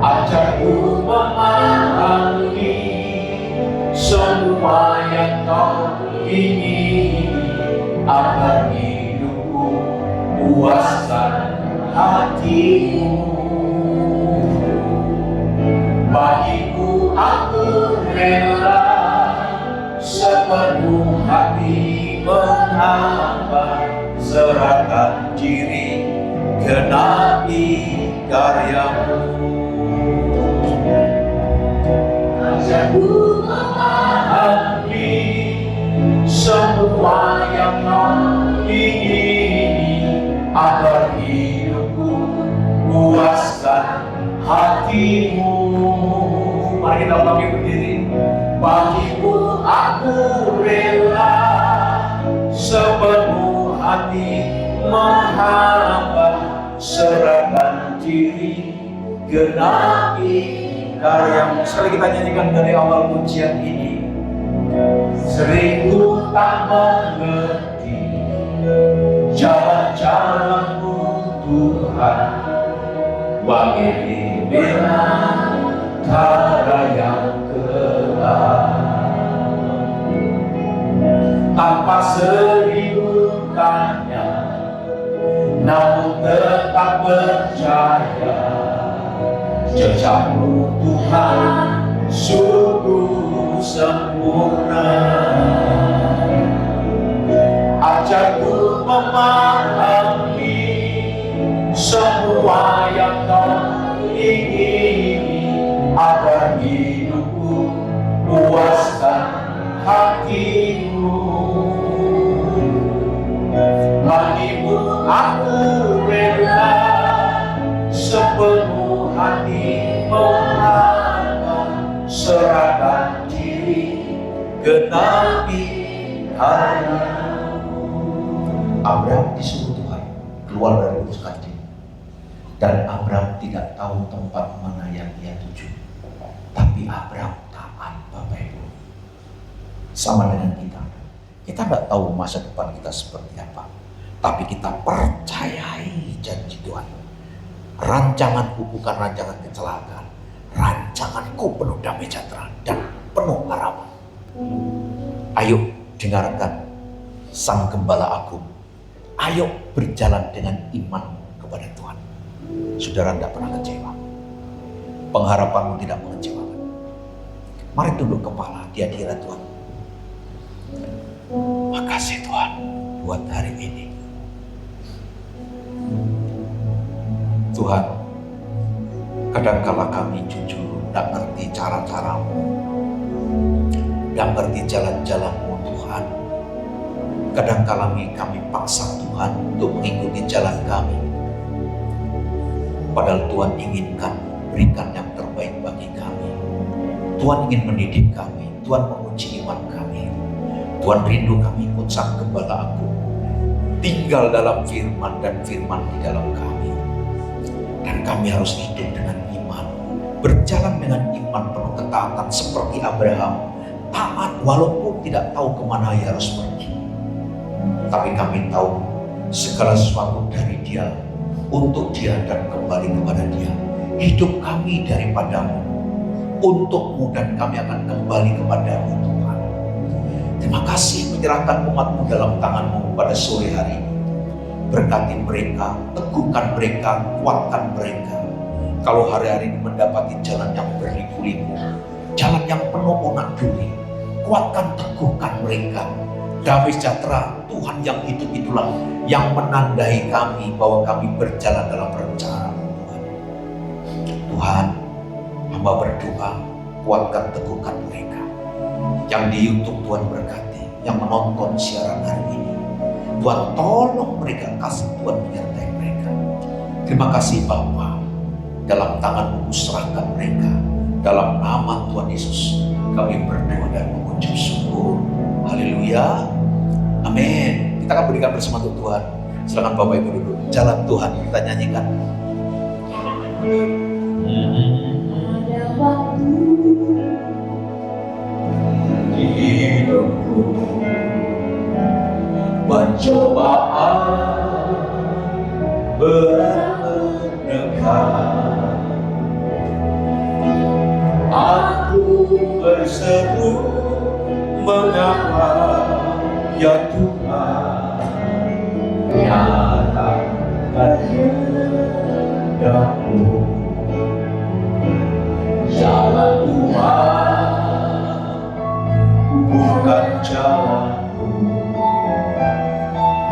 Ajarku memahami semua yang Kau ingini, agar hidupku puaskan hati-Mu. Bagiku aku rela sepenuh hati menghamba, serahkan diri genapi karya-Mu. Ajarku memahami semua yang Kau ingini, agar hidupku puaskan hati-Mu. Mari kita bangkit berdiri. Bagimu aku rela sepenuh hati menghamba, serahkan diri genapi karya-Mu. Sekali kita nyanyikan dari awal pujian ini. Sering ku tak mengerti jalan-jalan-Mu Tuhan, bagi bimbingan cara yang gelap. Tanpa seribu tanya, namun tetap percaya, jejak-Mu Tuhan sungguh sempurna. Ajarku memahami semua yang Kau ingini, agar hidupku puaskan hati-Mu. Bagimu aku rela sepenuh hati menghamba, serahkan diri genapi karya-Mu. Abraham disuruh Tuhan keluar dari Ur Kaldim, dan Abraham tidak tahu tempat mana yang ia tuju. Tapi Abraham taat, Bapak Ibu. Sama dengan kita. Kita tidak tahu masa depan kita seperti apa, tapi kita percayai janji Tuhan. Rancanganku bukan rancangan kecelakaan, rancanganku penuh damai sejahtera dan penuh harapan. Ayo dengarkan Sang Gembala Agung. Ayo berjalan dengan iman kepada Tuhan. Saudara tidak pernah kecewa. Pengharapanmu tidak mengecewakan. Mari tunduk kepala di hadirat Tuhan. Makasih Tuhan buat hari ini. Tuhan, kadangkala kami jujur tidak ngerti cara-caramu, tidak ngerti jalan-jalanmu Tuhan. Kadangkala kami paksa Tuhan untuk mengikuti jalan kami. Padahal Tuhan inginkan berikan yang terbaik bagi kami. Tuhan ingin mendidik kami, Tuhan menguji iman kami. Tuhan rindu kami ikut Sang Gembala Agung, tinggal dalam firman dan firman di dalam kami. Dan kami harus hidup dengan iman, berjalan dengan iman penuh ketaatan seperti Abraham, taat walaupun tidak tahu kemana ia harus pergi. Tapi kami tahu segala sesuatu dari Dia, untuk Dia dan kembali kepada Dia. Hidup kami daripadamu, untukmu, dan kami akan kembali kepadamu Tuhan. Terima kasih menyerahkan umatmu dalam tanganmu pada sore hari ini. Berkati mereka, teguhkan mereka, kuatkan mereka. Kalau hari-hari ini mendapati jalan yang berliku-liku, jalan yang penuh onak duri, kuatkan, teguhkan mereka. Damai sejahtera Tuhan yang itulah yang menandai kami bahwa kami berjalan dalam rencana Tuhan. Tuhan, hamba berdoa, kuatkan, teguhkan mereka. Yang di YouTube Tuhan berkati, yang menonton siaran hari ini, Tuhan tolong mereka, kasih Tuhan menyertai mereka. Terima kasih Bapa, dalam tangan-Mu serahkan mereka. Dalam nama Tuhan Yesus kami berdoa dan mengucap syukur. Haleluya, amin. Kita akan berikan bersama untuk Tuhan. Silakan Bapak Ibu duduk. Jalan Tuhan kita nyanyikan. Ada waktu Di hidupku pencobaan berat mendekat. Aku berseru, mengapa ya Tuhan, nyatakan kehendakmu. Jalan Tuhan bukan jalanku,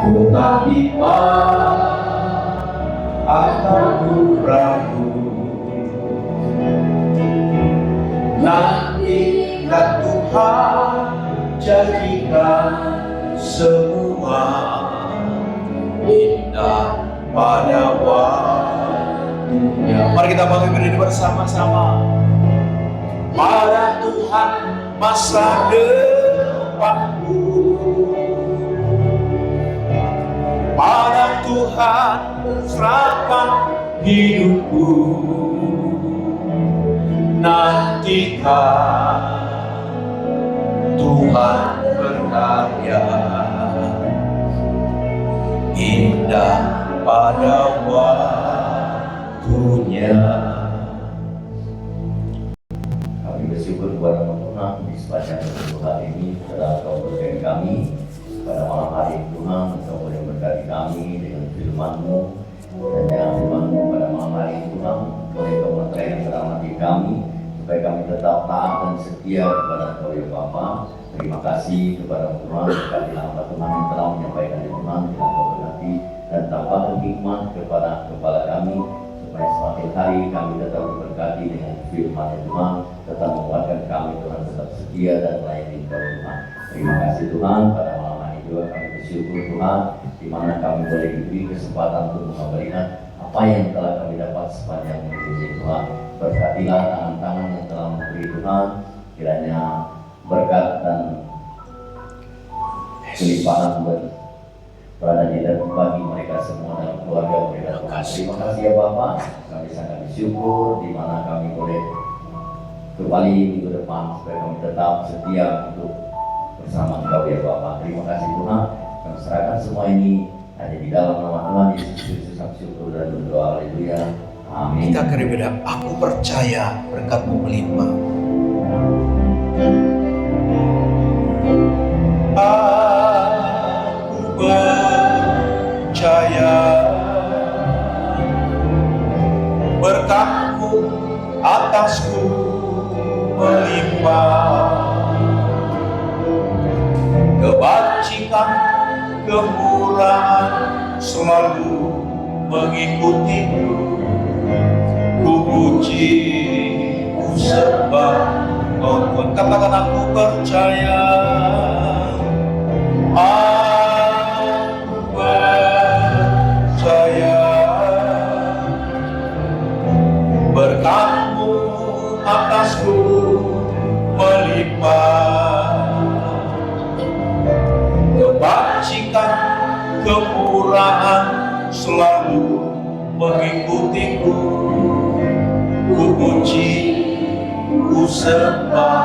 ku tak iman atau ku ragu. Nanti kan Tuhan jadikan semua indah pada waktunya. Mari kita bangun berdiri bersama-sama. Pada Tuhan masa depanku, pada Tuhan serahkan hidupku. Nantikan Tuhan berkarya indah pada waktunya. Kami bersyukur kepada Tuhan di sepanjang Tuhan ini telah Kau berkati kami pada malam hari Tuhan. Kau boleh berkati kami dengan firman-Mu, dan dengan firman-Mu pada malam hari Tuhan boleh Kau menerangkan dalam hati kami supaya kami tetap taat dan setia kepada Kau ya Bapa. Terima kasih kepada Tuhan, berkatilah hamba Tuhan yang telah menyampaikan Tuhan, dengan Kau berkati dan tambahkan hikmat kepada kepala kami, supaya semakin hari kami tetap diberkati dengan firman Tuhan, tetap menguatkan kami Tuhan, tetap setia dan melayani Kau Tuhan. Terima kasih Tuhan, pada malam hari juga kami bersyukur Tuhan, di mana kami boleh diberi kesempatan untuk mengabadikan apa yang telah kami dapat sepanjang minggu ini Tuhan. Berkatilah tangan-tangan yang telah memberi Tuhan, kiranya berkat dan kelimpahan berada di dalam bagi mereka semua dan keluarga mereka. Terima kasih ya Bapak, kami sangat bersyukur di mana kami boleh kembali minggu depan supaya kami tetap setia untuk bersama Engkau ya Bapak. Terima kasih Tuhan, kami serahkan semua ini hanya di dalam nama Tuhan Yesus Kristus. Kami syukur dan berdoa, haleluya, amin. Kita berbeda. Aku percaya berkat-Mu melimpah. Aku percaya berkat-Mu atasku melimpah. Kebajikan, kemurahan selalu mengikutiku. Ku puji, ku sembah, oh Tuhan. Katakan aku percaya. Aku percaya. Berkat-Mu atasku melimpah. Kebajikan, kemurahan selalu mengikutiku. Ku puji, ku sembah,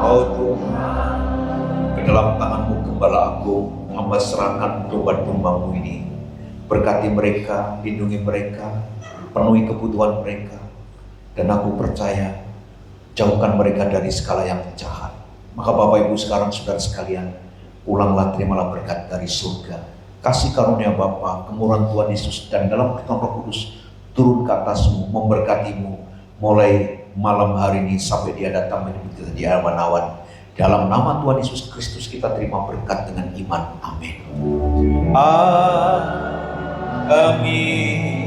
oh Tuhan. Ke dalam tangan-Mu gembala aku, hamba serahkan domba-domba-Mu ini. Berkati mereka, lindungi mereka, penuhi kebutuhan mereka. Dan aku percaya, jauhkan mereka dari segala yang jahat. Maka Bapak Ibu sekarang saudara sekalian, pulanglah, terimalah berkat dari surga. Kasih karunia Bapa, kemurahan Tuhan Yesus, dan dalam pertolongan Roh Kudus turun ke atasmu, memberkatimu mulai malam hari ini sampai Dia datang menyebut kita di awan-awan. Dalam nama Tuhan Yesus Kristus kita terima berkat dengan iman. Amin. Amin.